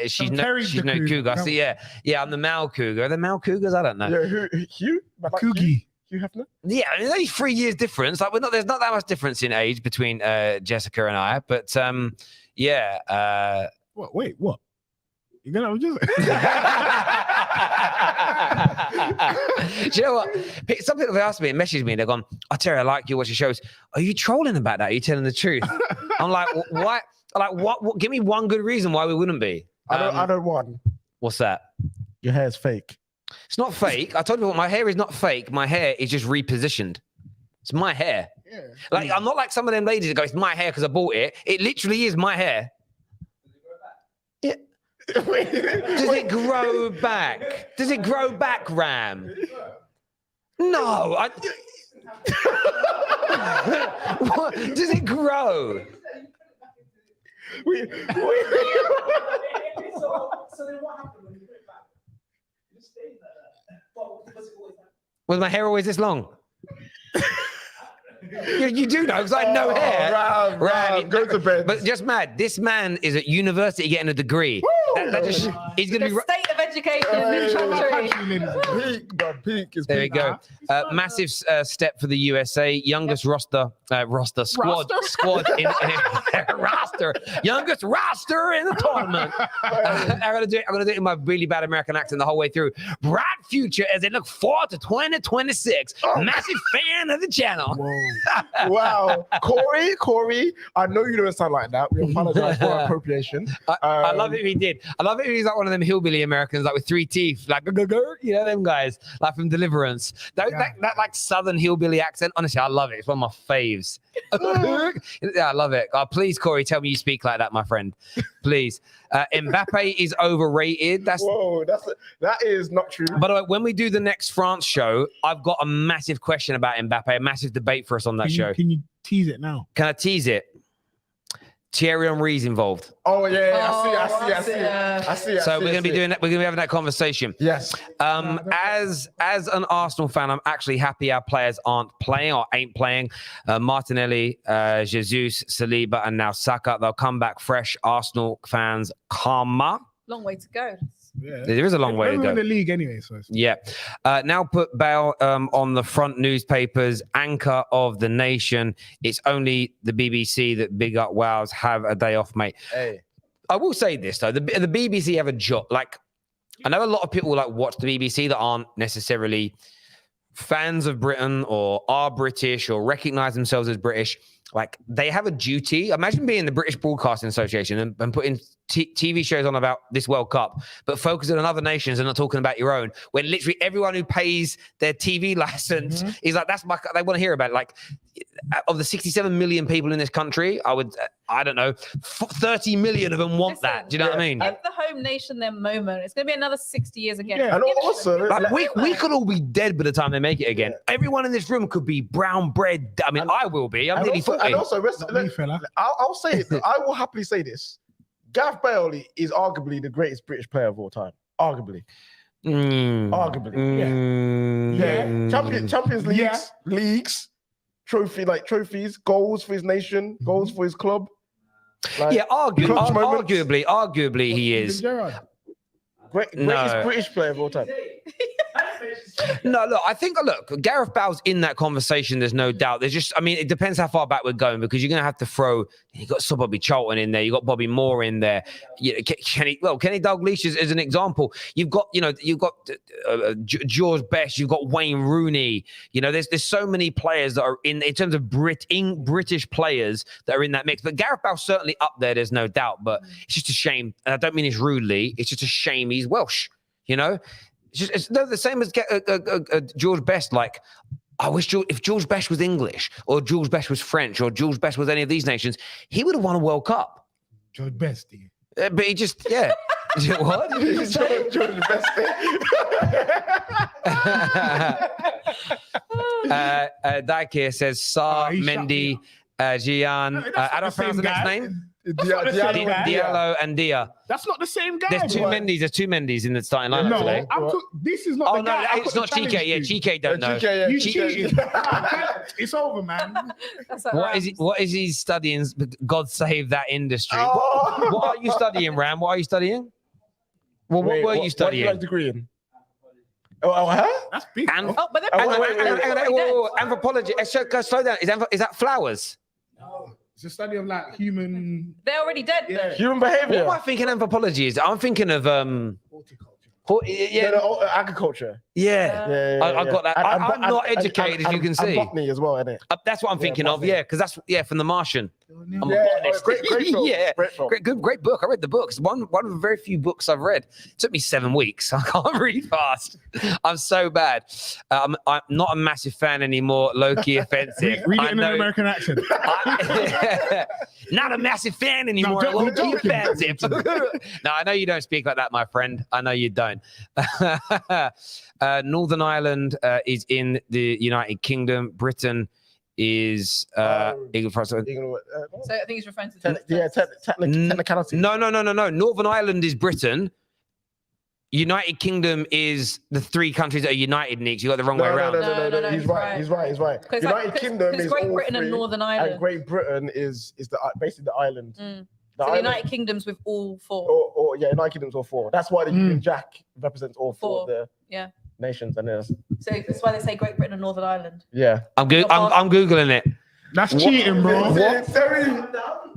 she's no cougar. So yeah, I'm the male cougar. Are the male cougars? I don't know. Yeah, Hugh? Coogie. Hugh Hefner? Yeah, there's only 3 years difference. Like there's not that much difference in age between Jessica and I. But yeah. What? Wait, what? You're gonna just. Do you know what? Some people have asked me and messaged me. They're gone, "Oh, Terry, I like you. Watch your shows. Are you trolling about that? Are you telling the truth?" I'm like, "Why? Like, what? Give me one good reason why we wouldn't be." I don't want. What's that? Your hair is fake. It's not fake. I told you what, my hair is not fake. My hair is just repositioned. It's my hair. Yeah. Like I'm not like some of them ladies that go, "It's my hair because I bought it." It literally is my hair. Yeah. Does it grow back? Does it grow back, Ram? No. What? Does it grow? So then what happened when you put it back? You just stayed there. Well, was it always that? Was my hair always this long? You do know because I had no hair. Ram, go to bed. But just mad. This man is at university getting a degree. He's going to The be. state of education in this country. Peak, bro. Peak is There we peak. go. Massive step for the USA. Youngest squad in roster. Youngest roster in the tournament. I'm gonna do it in my really bad American accent the whole way through. Bright future as they look forward to 2026. Massive fan of the channel. Wow. Corey, I know you don't sound like that. We apologize for appropriation. I love it if he did. I love it if he's like one of them hillbilly Americans, like with 3 teeth, like you know them guys, like from Deliverance. That like southern hillbilly accent. Honestly, I love it. It's one of my faves. Yeah, I love it. Please, Corey, tell me you speak like that, my friend. Please. Mbappe is overrated. That is not true. By the way, when we do the next France show, I've got a massive question about Mbappe, a massive debate for us on that show. Can you tease it now? Can I tease it? Thierry Henry's involved. Oh yeah, I see. So we're gonna be doing that. We're gonna be having that conversation. Yes. As an Arsenal fan, I'm actually happy our players aren't playing or ain't playing. Martinelli, Jesus, Saliba, and now Saka. They'll come back fresh. Arsenal fans, calmer. Long way to go. Yeah. There is a long way to go. In the league anyway, so yeah. Now put Bale on the front newspapers, anchor of the nation. It's only the BBC that big up Wales have a day off, mate. Hey. I will say this though, the BBC have a job. Like, I know a lot of people like watch the BBC that aren't necessarily fans of Britain or are British or recognize themselves as British. like they have a duty. Imagine being the British Broadcasting Association and putting TV shows on about this World Cup, but focusing on other nations and not talking about your own. When literally everyone who pays their TV license is like, they want to hear about it. Like, of the 67 million people in this country, I don't know, 30 million of them want that. Do you know what I mean? Give the home nation their moment. It's going to be another 60 years again. Yeah. And also, Like, we could all be dead by the time they make it again. Everyone in this room could be brown bread. I mean, I will be. I'm nearly 40. And also, Not me, fella. I'll say it. I will happily say this. Gareth Bale is arguably the greatest British player of all time. Arguably. Arguably. Yeah. Champions leagues, trophies, goals for his nation, goals for his club. Like, arguably he is. Greatest British player of all time. No, look, Gareth Bale's in that conversation. There's no doubt. There's just, I mean, it depends how far back we're going, because you're going to have to throw, you got Sir Bobby Charlton in there. You got Bobby Moore in there. Kenny Dalglish is an example. You've got George Best. You've got Wayne Rooney. You know, there's so many players that are in terms of British players that are in that mix. But Gareth Bale's certainly up there. There's no doubt. But it's just a shame. And I don't mean this rudely. It's just a shame he's Welsh, you know? It's the same as George Best. Like, I wish if George Best was English, or George Best was French, or George Best was any of these nations, he would have won a World Cup. George Best, but he just, yeah. What? George Best. Dyke here says Mendy, Gian. I don't pronounce the next name. Diallo and Dia. That's not the same guy. There's two Mendys in the starting lineup today. This is not the guy. No, it's not Chike. Yeah, Chike don't know. You cheated. It's over, man. What is he studying? God save that industry. What are you studying, Ram? What are you studying? Well, what were you studying? What degree in? Huh? That's big. But they're Anthropology. Slow down. Is that flowers? No. It's a study of like human. They're already dead. Yeah. Human behavior. What am I thinking anthropology is? I'm thinking of horticulture. Agriculture. Yeah. I got that. I'm not educated, as you can see. Botany as well, isn't it? That's what I'm thinking of. Yeah, because that's from The Martian. I'm a botanist. Great film. Yeah, great film. Great book. I read the book. It's one of the very few books I've read. It took me 7 weeks. I can't read fast. I'm so bad. I'm not a massive fan anymore. Low-key offensive. Read it in an American accent. Not a massive fan anymore. No, Low-key offensive. No, I know you don't speak like that, my friend. I know you don't. Northern Ireland is in the United Kingdom. Britain is England, France. So I think he's referring to technicality. No. Northern Ireland is Britain. United Kingdom is the 3 countries that are united, Nick. You got the wrong way around. No, He's right. United Kingdom is Great all Britain 3, and Northern Ireland. and Great Britain is basically the island. So the United Kingdom's with all 4. Or United Kingdom's all 4. That's why the Union Jack represents all 4 of the nations. And so that's why they say Great Britain and Northern Ireland. Yeah. I'm googling it. That's cheating, bro.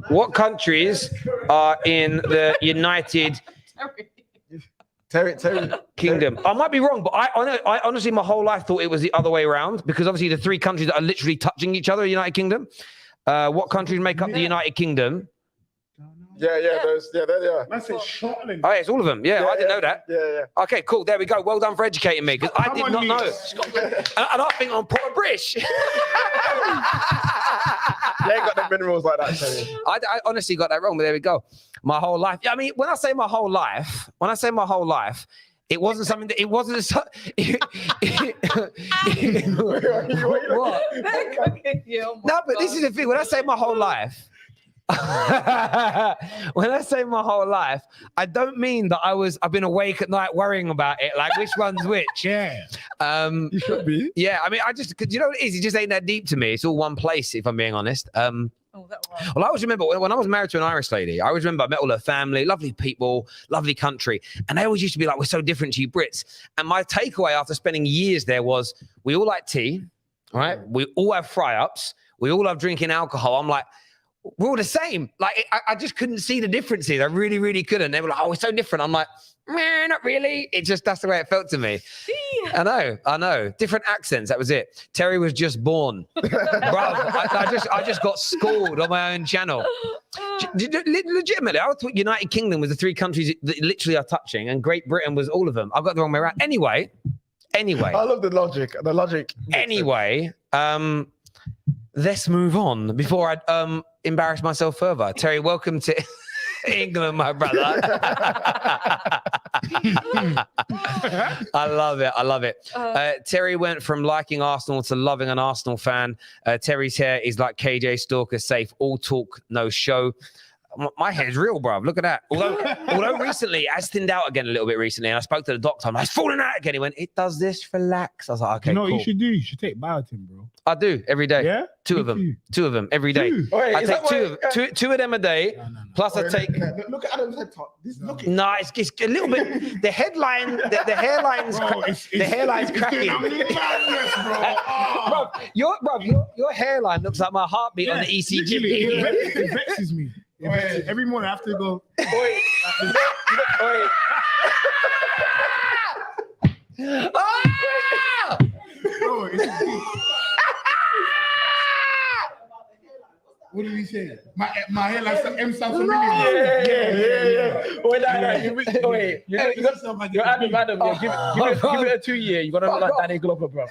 What countries are in the United Terry. Kingdom? I might be wrong, but I honestly, my whole life thought it was the other way around, because obviously the 3 countries that are literally touching each other are United Kingdom. What countries make up the United Kingdom? Yeah, there they are. That's Scotland. Oh, yeah, it's all of them. Yeah, I didn't know that. Yeah. Okay, cool. There we go. Well done for educating me, because I did not know. And I think I'm proper British. You ain't got the minerals like that, Terry. I honestly got that wrong, but there we go. My whole life. I mean, when I say my whole life, it wasn't something that it wasn't. What? No, but this is the thing. When I say my whole life, I don't mean that I've been awake at night worrying about it, like which one's which. Yeah. You should be. Yeah, I mean, you know what it is? It just ain't that deep to me. It's all one place, if I'm being honest. Well, I always remember when I was married to an Irish lady, I met all her family, lovely people, lovely country. And they always used to be like, we're so different to you Brits. And my takeaway after spending years there was, we all like tea, right? We all have fry-ups. We all love drinking alcohol. I'm like, we're all the same. Like, I just couldn't see the differences. I really, really couldn't. They were like, oh, we're so different. I'm like, meh, not really. It just, that's the way it felt to me. I know. Different accents. That was it. Terry was just born. Bruv, I just got schooled on my own channel. Legitimately, I thought United Kingdom was the 3 countries that literally are touching, and Great Britain was all of them. I got the wrong way around. Anyway. I love the logic. Anyway, let's move on before I embarrass myself further. Terry, welcome to England, my brother. I love it. Terry went from liking Arsenal to loving an Arsenal fan. Terry's hair is like KJ Stalker safe. All talk, no show. My hair's real, bruv. Look at that. Although recently, it has thinned out again a little bit recently, and I spoke to the doctor. I'm like, it's falling out again. He went, it does this, relax. I was like, okay, you know cool. what you should do? You should take biotin, bro. I do every day. Yeah? Two of them every day. Wait, I take two of them a day. No. Plus I take. Look at Adam's head top. No, it's a little bit. The headline, the hairline's, the hairline's cracking. Your hairline looks like my heartbeat on the ECG. It vexes me. Every morning I have to go. Bro, what did he say? My hair like some M sounds familiar. Yeah. Wait, you got Adam. Give it a 2 year. You gotta look like Danny Glover, bro.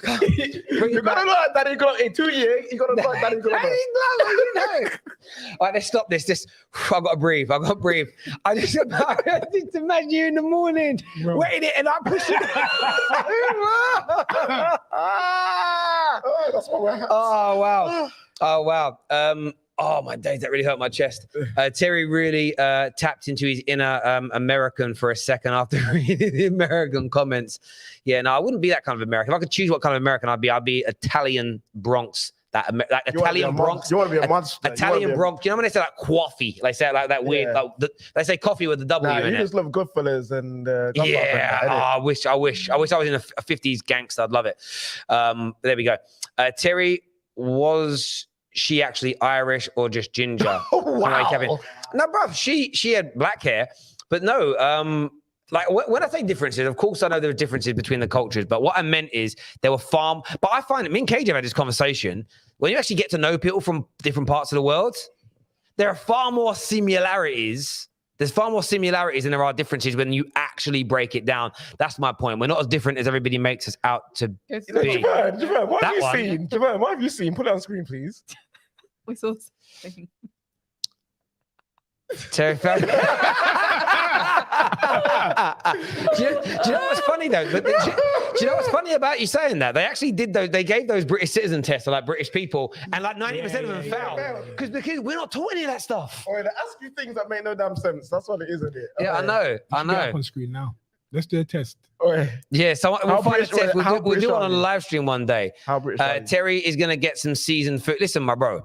You gotta look like Danny Glover in 2 years. You gotta look like Danny Glover. All right, let's stop this. I've got to breathe. I just imagine you in the morning, waiting it, and I push it. That's what we're Oh wow. Oh my days, that really hurt my chest. Terry really tapped into his inner American for a second after reading the American comments. Yeah, no, I wouldn't be that kind of American. If I could choose what kind of American I'd be Italian Bronx. That Italian Bronx. You want to be a monster. Italian Bronx. You know when they say like coffee? They say it like that weird. Yeah. Like, they say coffee with the W in you it. just love Goodfellas and Yeah. I wish I was in a 50s gangster. I'd love it. There we go. Terry, was she actually Irish or just ginger? Wow. No, bro, she had black hair, but no. Like when I say differences, of course I know there are differences between the cultures, but what I meant is there were but I find that me and KJ have had this conversation. When you actually get to know people from different parts of the world, there are far more similarities. There's far more similarities than there are differences when you actually break it down. That's my point. We're not as different as everybody makes us out to be. Javert, what have you seen? Javert, what have you seen? Put it on screen, please. We saw. Terry felt. do you know what's funny though? But do you know what's funny about you saying that? They actually did those. They gave those British citizen tests to like British people, and like 90% of them failed because we're not taught any of that stuff. They ask you things that make no damn sense. That's what it is, isn't it? Yeah, I know. Get up on screen now. Let's do a test. Yeah, so we'll find a test. We'll do it on a live stream one day. How British? Terry is gonna get some seasoned food. Listen, my bro.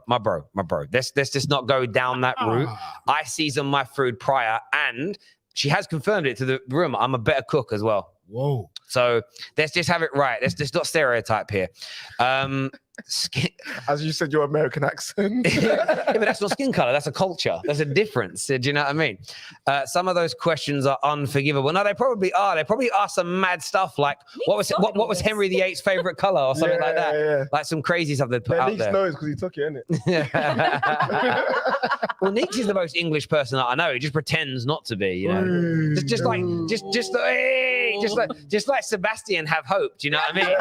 Let's just not go down that route. I seasoned my food prior, and she has confirmed it to the room. I'm a better cook as well. Whoa. So let's just have it right. Let's just not stereotype here. As you said, your American accent. Yeah, but that's not skin color. That's a culture. There's a difference. Do you know what I mean? Some of those questions are unforgivable. No, they probably are. They probably are some mad stuff like what was Henry VIII's favorite color or something like that. Yeah. Like some crazy stuff they put out there. knows because he took it, innit? Well, Nietzsche is the most English person that I know. He just pretends not to be. You know, just like Sebastian Have Hope. Do you know what I mean?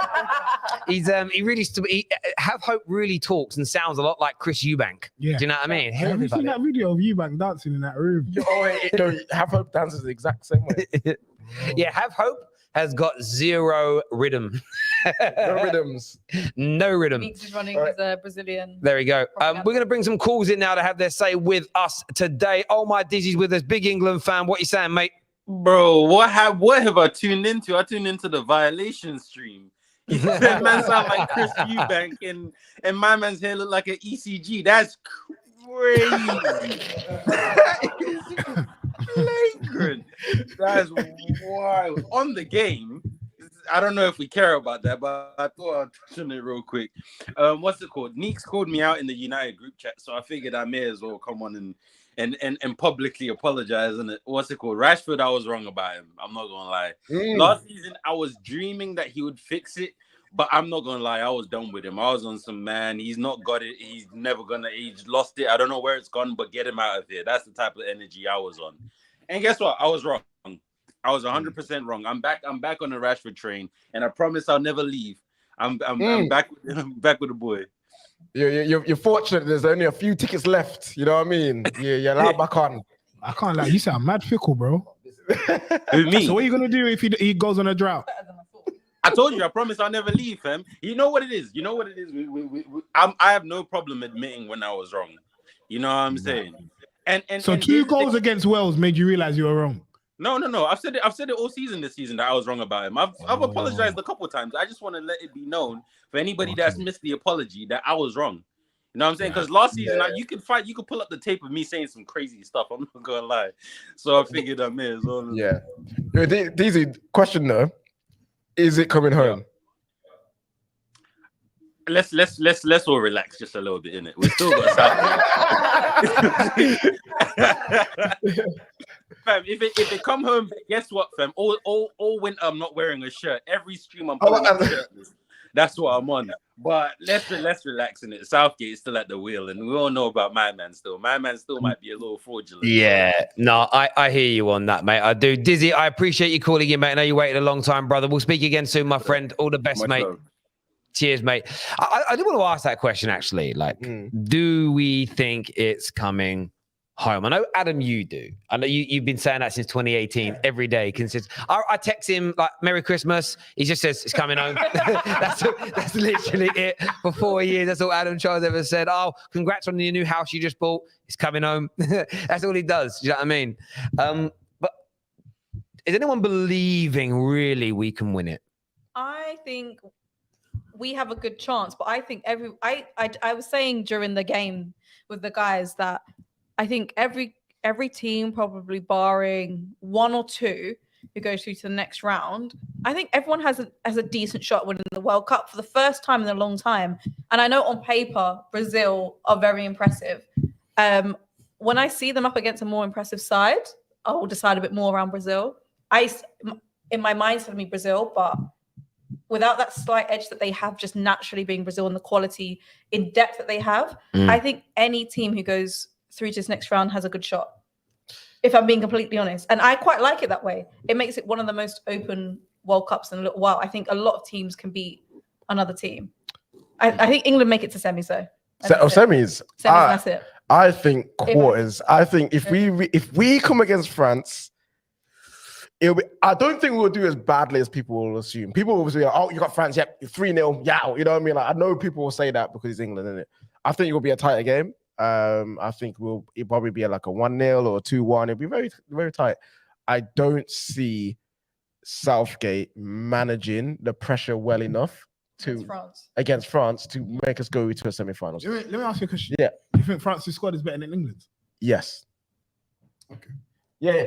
He Have Hope really talks and sounds a lot like Chris Eubank. Yeah. Do you know what I mean? Have you seen that video of Eubank dancing in that room? Have Hope dances the exact same way. Yeah, Have Hope has got zero rhythm. No rhythms. No rhythm. Meeks is running with a Brazilian. There we go. We're going to bring some calls in now to have their say with us today. Oh, my Dizzy's with us. Big England fan. What you saying, mate? Bro, what have I tuned into? I tuned into the violation stream. That man sound like Chris Eubank and my man's hair look like an ECG. That's crazy. That is flagrant. That's wild. On the game, I don't know if we care about that, but I thought I'd touch on it real quick. What's it called? Neeks called me out in the United group chat, so I figured I may as well come on and publicly apologize. And what's it called? Rashford, I was wrong about him. I'm not gonna lie. Last season, I was dreaming that he would fix it, but I'm not gonna lie, I was done with him. I was on some man. He's not got it. He's never gonna. He's lost it. I don't know where it's gone, but get him out of here. That's the type of energy I was on. And guess what? I was wrong. I was 100% wrong. I'm back on the Rashford train, and I promise I'll never leave. I'm back with the boy. You're fortunate. There's only a few tickets left. You know what I mean? You're allowed back on. I can't lie. You sound mad fickle, bro. With me. So what are you gonna do if he goes on a drought? I told you. I promise I'll never leave, fam. You know what it is. I have no problem admitting when I was wrong. You know what I'm saying? And so 2 goals against Wales made you realize you were wrong. No. I've said it all season this season that I was wrong about him. I've apologized a couple of times. I just want to let it be known for anybody that's missed the apology that I was wrong. You know what I'm saying? Because last season, you could pull up the tape of me saying some crazy stuff. I'm not gonna lie. So I figured I may as well. Yeah. DZ, question though. Is it coming home? Let's all relax just a little bit, innit? We've still got Saturday. Fam, if it come home, guess what, fam? All winter I'm not wearing a shirt. Every stream I'm putting shirtless. That's what I'm on. But let's relax in it. Southgate is still at the wheel, and we all know about my man still. My man still might be a little fraudulent. Yeah, no, I hear you on that, mate. I do. Dizzy, I appreciate you calling in, mate. I know you waited a long time, brother. We'll speak again soon, my friend. All the best, mate. Love. Cheers, mate. I do want to ask that question, actually. Like, do we think it's coming home? I know, Adam, you do. I know you've been saying that since 2018, every day. I text him, like, Merry Christmas. He just says, it's coming home. That's literally it. For 4 years, that's all Adam Charles ever said. Oh, congrats on your new house you just bought. It's coming home. That's all he does. You know what I mean? But is anyone believing, really, we can win it? I think we have a good chance, but I think I was saying during the game with the guys that I think every team, probably barring 1 or 2 who go through to the next round, I think everyone has a decent shot winning the World Cup for the first time in a long time. And I know on paper Brazil are very impressive. When I see them up against a more impressive side, I will decide a bit more around Brazil. In my mind, it's going to be Brazil, but without that slight edge that they have just naturally being Brazil and the quality in depth that they have, I think any team who goes through to this next round has a good shot, if I'm being completely honest. And I quite like it that way. It makes it one of the most open World Cups in a little while. I think a lot of teams can beat another team. I think England make it to semis though. Semis? That's it. I think quarters. I think if we come against France, I don't think we'll do as badly as people will assume. People will say, oh, you got France, yep, 3-0, yeah. You know what I mean? Like, I know people will say that because it's England, isn't it? I think it will be a tighter game. I think it'll probably be like a 1-0 or 2-1. It'll be very, very tight. I don't see Southgate managing the pressure well enough against France to make us go to a semi-finals. Let me ask you a question. Yeah. You think France's squad is better than England's? Yes. Okay. Yeah.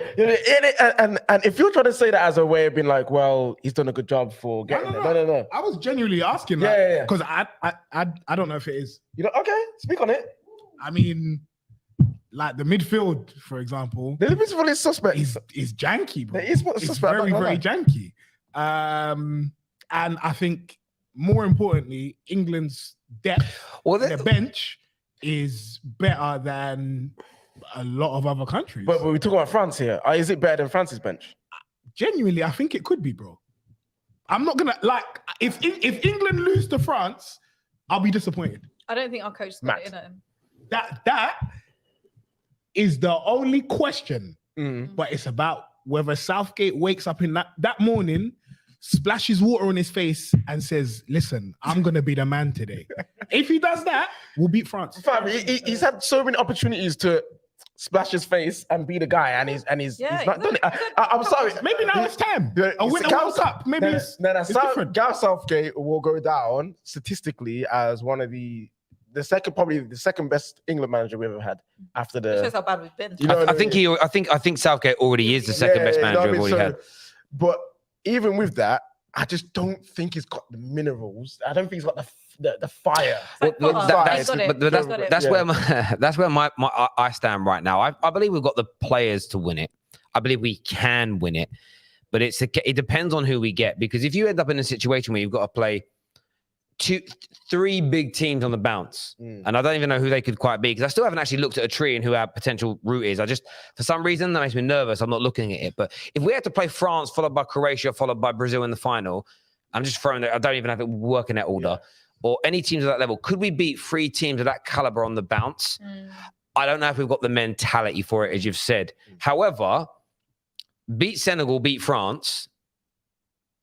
And if you're trying to say that as a way of being like, well, he's done a good job for getting there. No. I was genuinely asking that. Yeah. Because I don't know if it is. You know, okay, speak on it. I mean, like the midfield, for example. The midfield is suspect. Is janky, bro. It's suspect. Very, very janky. And I think more importantly, England's depth, their bench is better than a lot of other countries. But we talk about France here. Is it better than France's bench? Genuinely, I think it could be, bro. I'm not gonna if England lose to France, I'll be disappointed. I don't think our coach has got it in him. That is the only question. But it's about whether Southgate wakes up in that morning, splashes water on his face and says, listen, I'm going to be the man today. If he does that, we'll beat France. He's had so many opportunities to splash his face and be the guy, and he's not done it. I'm sorry. Maybe now it's time. A winner World Cup. Maybe it's different. Gareth Southgate will go down statistically as one of the second best England manager we've ever had after the. It shows how bad we've been. You know I think Southgate already is the second best manager we've already had. But even with that, I just don't think he's got the minerals. I don't think he's got the fire. Like Well, Potter. that's He's got it. but He's got it. that's where that's where I stand right now. I believe we've got the players to win it. I believe we can win it, but it depends on who we get. Because if you end up in a situation where you've got to play 3 big teams on the bounce, and I don't even know who they could quite be, because I still haven't actually looked at a tree and who our potential route is. For some reason, that makes me nervous. I'm not looking at it. But if we had to play France, followed by Croatia, followed by Brazil in the final, I'm just throwing that. I don't even have it working that order. Or any teams at that level. Could we beat 3 teams of that caliber on the bounce? I don't know if we've got the mentality for it, as you've said. However, beat Senegal, beat France,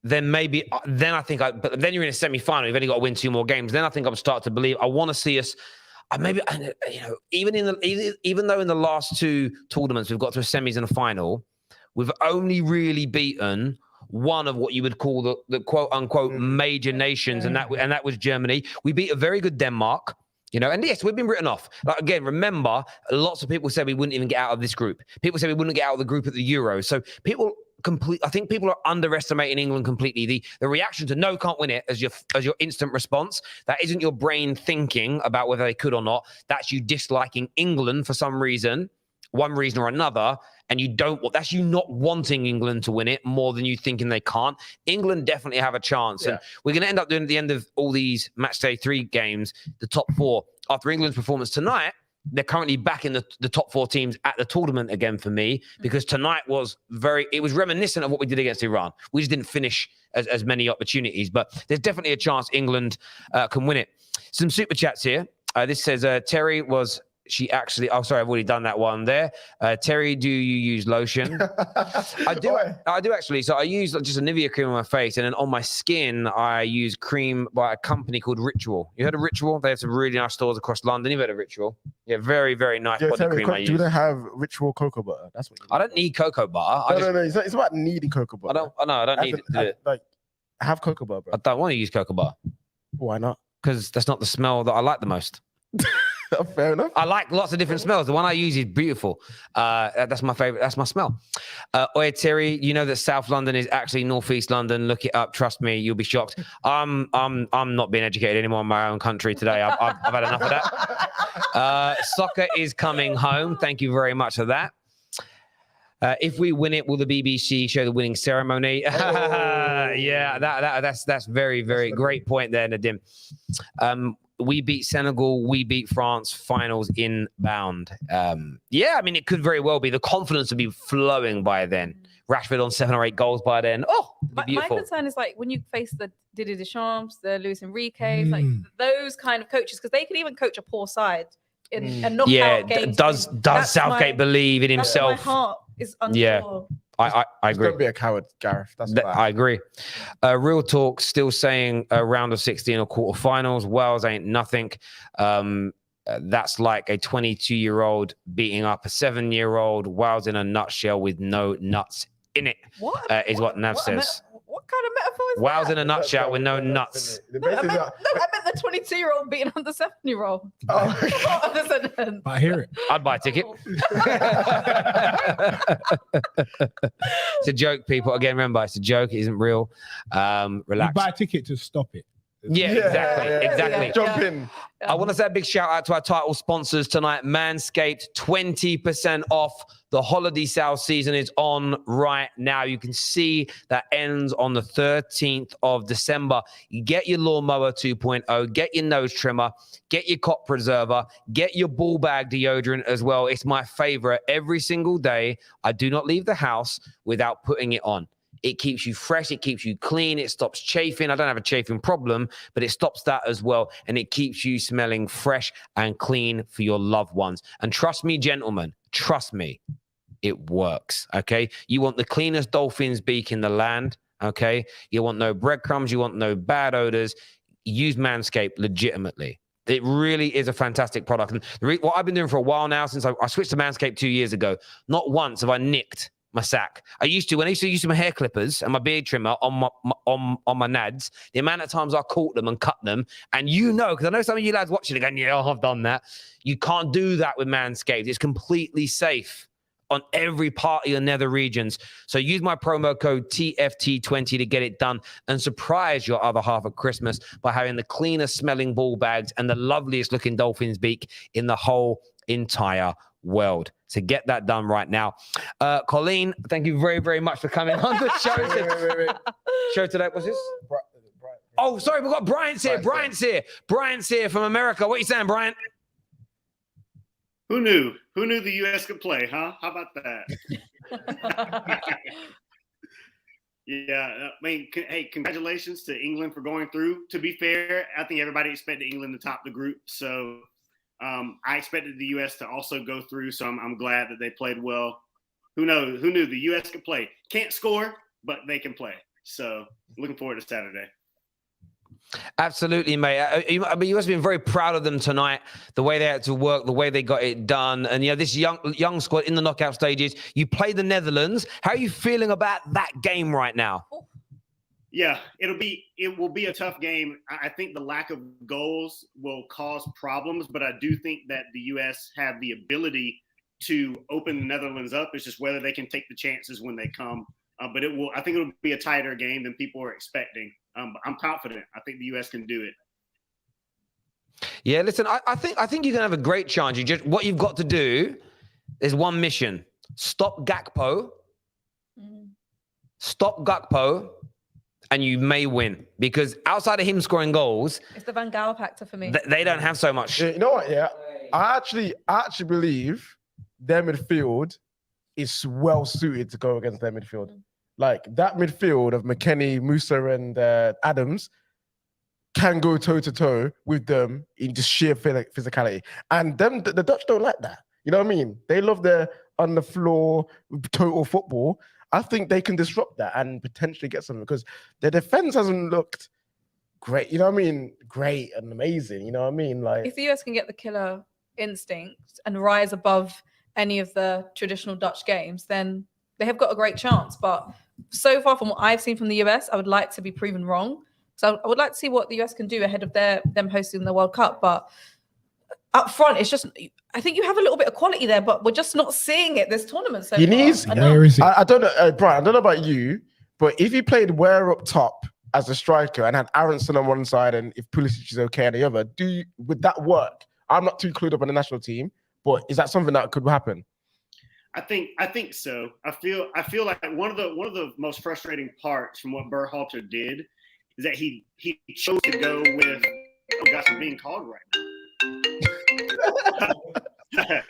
then maybe, but then you're in a semi-final. You've only got to win 2 more games. Then I think I'm starting to believe. I want to see us. Even though in the last 2 tournaments we've got to a semis and a final, we've only really beaten one of what you would call the quote unquote major nations, and that was Germany. We beat a very good Denmark, and yes, we've been written off. Like, again, remember, lots of people said we wouldn't even get out of this group. People said we wouldn't get out of the group at the Euros. So I think people are underestimating England completely. The reaction to no, can't win it as your instant response. That isn't your brain thinking about whether they could or not. That's you disliking England for some reason, one reason or another. And that's you not wanting England to win it more than you thinking they can't. England definitely have a chance. And we're going to end up doing at the end of all these match day 3 games, the top 4. After England's performance tonight, they're currently back in the top 4 teams at the tournament again for me, because tonight was reminiscent of what we did against Iran. We just didn't finish as many opportunities, but there's definitely a chance England can win it. Some super chats here. This says, Terry was... She actually, I've already done that one there. Terry, do you use lotion? I do actually. So I use just a Nivea cream on my face, and then on my skin, I use cream by a company called Ritual. You heard of Ritual? They have some really nice stores across London. You've heard of Ritual? Yeah, very, very nice body Terry, cream I use. Do you have Ritual cocoa butter? That's what I don't need cocoa butter. No. It's about needing cocoa butter. I don't need it. Like, have cocoa butter, bro. I don't want to use cocoa butter. Why not? Because that's not the smell that I like the most. Fair enough. I like lots of different smells. The one I use is beautiful. That's my favorite. That's my smell. Oi, Terry, you know that South London is actually Northeast London. Look it up. Trust me, you'll be shocked. I'm not being educated anymore in my own country today. I've had enough of that. Soccer is coming home. Thank you very much for that. If we win it, will the BBC show the winning ceremony? Yeah, that's very, very great point there, Nadim. We beat Senegal, we beat France, finals inbound. Yeah, I mean, it could very well be. The confidence would be flowing by then. Rashford on 7 or 8 goals by then. Oh, beautiful. My concern is when you face the Didier Deschamps, the Luis Enrique's, those kind of coaches, because they can even coach a poor side in knockout games. Does Southgate believe in himself? My heart is unsure. Yeah. I agree. Don't be a coward, Gareth. I agree. Real talk, still saying a round of 16 or quarterfinals. Wales ain't nothing. That's like a 22-year-old beating up a 7-year-old. Wales in a nutshell with no nuts in it. Is what Nav says. What kind of metaphor is Wales that? in a nutshell with no nuts. I meant the 22-year-old beating on the 7-year-old. I hear it. I'd buy a ticket. It's a joke, people. Again, remember, it's a joke. It isn't real. Relax. You buy a ticket to stop it. Yeah, exactly. Jump in. I want to say a big shout out to our title sponsors tonight. Manscaped, 20% off. The holiday sale season is on right now. You can see that ends on the 13th of December. You get your lawnmower 2.0, get your nose trimmer, get your cot preserver, get your ball bag deodorant as well. It's my favorite. Every single day, I do not leave the house without putting it on. It keeps you fresh. It keeps you clean. It stops chafing. I don't have a chafing problem, but it stops that as well. And it keeps you smelling fresh and clean for your loved ones. And trust me, gentlemen, trust me, it works, okay? You want the cleanest dolphin's beak in the land, okay? You want no breadcrumbs. You want no bad odors. Use Manscaped legitimately. It really is a fantastic product. And what I've been doing for a while now, since I switched to Manscaped 2 years ago, not once have I nicked my sack. When I used to use my hair clippers and my beard trimmer on my nads, the amount of times I caught them and cut them, and because I know some of you lads watching it going, yeah, I've done that. You can't do that with Manscaped. It's completely safe on every part of your nether regions. So use my promo code TFT20 to get it done and surprise your other half at Christmas by having the cleanest smelling ball bags and the loveliest looking dolphin's beak in the whole entire world. So get that done right now. Colleen, thank you very, very much for coming on the show. Wait. Show today. What's this? Oh, sorry, we've got Bryant's here. Bryant's here from America. What are you saying, Bryant? Who knew? Who knew the U.S. could play, huh? How about that? Yeah, I mean, hey, congratulations to England for going through. To be fair, I think everybody expected England to top the group. So I expected the U.S. to also go through. So I'm glad that they played well. Who knows? Who knew the U.S. could play? Can't score, but they can play. So looking forward to Saturday. Absolutely, mate. I mean, you must have been very proud of them tonight, the way they had to work, the way they got it done. And, this young squad in the knockout stages. You play the Netherlands. How are you feeling about that game right now? Yeah, it will be a tough game. I think the lack of goals will cause problems, but I do think that the U.S. have the ability to open the Netherlands up. It's just whether they can take the chances when they come. But I think it'll be a tighter game than people are expecting. I'm confident. I think the U.S. can do it. Yeah, listen, I think you're gonna have a great chance. What you've got to do is one mission: stop Gakpo, and you may win. Because outside of him scoring goals, It's the Van Gaal factor for me. they don't have so much. You know what? Yeah, I actually believe their midfield is well suited to go against their midfield. Like that midfield of McKennie, Musa, and Adams can go toe to toe with them in just sheer physicality. And the Dutch don't like that. You know what I mean? They love their on the floor total football. I think they can disrupt that and potentially get something because their defense hasn't looked great. You know what I mean? Great and amazing. You know what I mean? Like If the US can get the killer instinct and rise above any of the traditional Dutch games, then they have got a great chance. But so far from what I've seen from the US, I would like to be proven wrong. So I would like to see what the US can do ahead of them hosting the World Cup. But up front, it's just, I think you have a little bit of quality there, but we're just not seeing it this tournament so far. Where is it? I don't know, Brian, I don't know about you, but if you played Ware up top as a striker and had Aronson on one side and if Pulisic is okay on the other, would that work? I'm not too clued up on the national team, but is that something that could happen? I think so. I feel like one of the most frustrating parts from what Berhalter did is that he chose to go with. Oh gosh, I'm being called right now.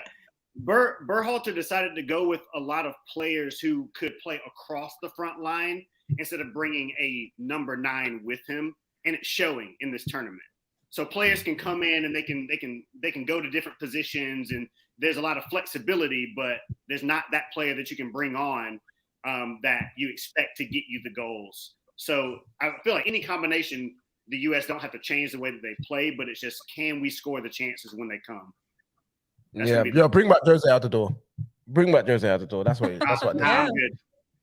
Berhalter decided to go with a lot of players who could play across the front line instead of bringing a number 9 with him, and it's showing in this tournament. So players can come in and they can go to different positions, and there's a lot of flexibility, but there's not that player that you can bring on that you expect to get you the goals. So I feel like any combination, the U.S. don't have to change the way that they play, but it's just, can we score the chances when they come? Bring back Jose out the door. Bring back Jose out the door. That's what. That's what. Nah,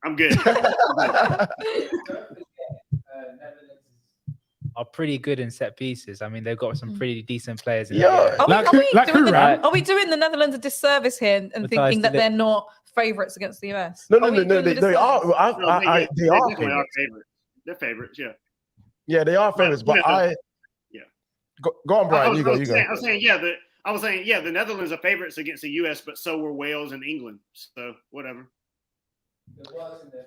I'm good. Are pretty good in set pieces. I mean, they've got some pretty decent players. Are we doing the Netherlands a disservice here and thinking that they're not favourites against the US? No, they are. They are favorites. They're favorites, yeah. Yeah, they are favorites, but Go on, Brian. You go. I was saying, the Netherlands are favorites against the US, but so were Wales and England. So whatever. It works in their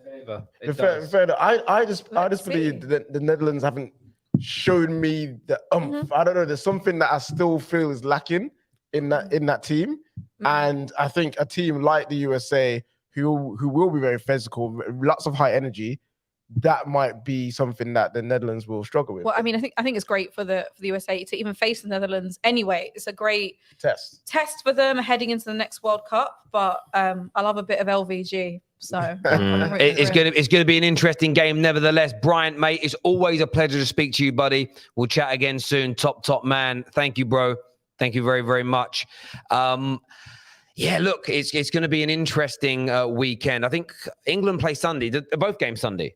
favour. I just believe that the Netherlands haven't shown me the I don't know. There's something that I still feel is lacking in that team, and I think a team like the USA, who will be very physical, lots of high energy, that might be something that the Netherlands will struggle with. Well, I mean, I think it's great for the USA to even face the Netherlands anyway. It's a great test for them heading into the next World Cup. But I love a bit of LVG. So it's going to be an interesting game, nevertheless. Bryant, mate, it's always a pleasure to speak to you, buddy. We'll chat again soon. Top man. Thank you, bro. Thank you very, very much. Yeah, look, it's going to be an interesting weekend. I think England play Sunday. Both games Sunday.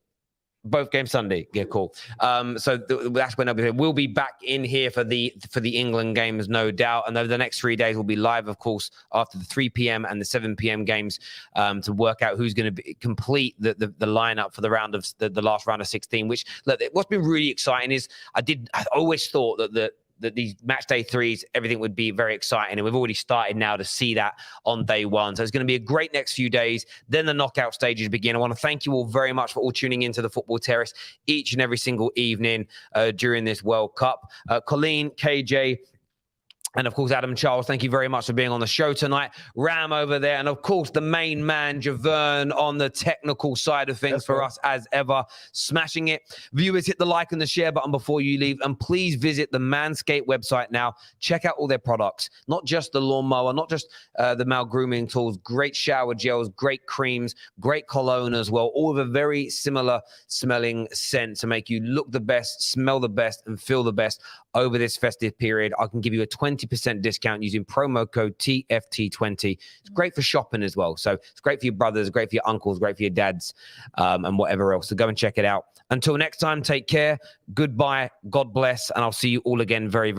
Both games Sunday. Yeah, cool. That's when we'll be back in here for the England games, no doubt. And over the next 3 days, we'll be live, of course, after the 3 p.m. and the 7 p.m. games to work out who's going to complete the lineup for the last round of 16. Which, look, what's been really exciting is I always thought that these match day 3s, everything would be very exciting. And we've already started now to see that on day 1. So it's going to be a great next few days. Then the knockout stages begin. I want to thank you all very much for all tuning into the Football Terrace each and every single evening during this World Cup. Colleen, KJ, and of course, Adam Charles, thank you very much for being on the show tonight. Ram over there. And of course, the main man, Javern, on the technical side of things for us as ever, smashing it. Viewers, hit the like and the share button before you leave. And please visit the Manscaped website now. Check out all their products, not just the lawnmower, not just the male grooming tools, great shower gels, great creams, great cologne as well. All of a very similar smelling scent to make you look the best, smell the best, and feel the best over this festive period. I can give you a 20% discount using promo code TFT20. It's great for shopping as well. So it's great for your brothers, great for your uncles, great for your dads, and whatever else. So go and check it out. Until next time, take care. Goodbye. God bless. And I'll see you all again very, very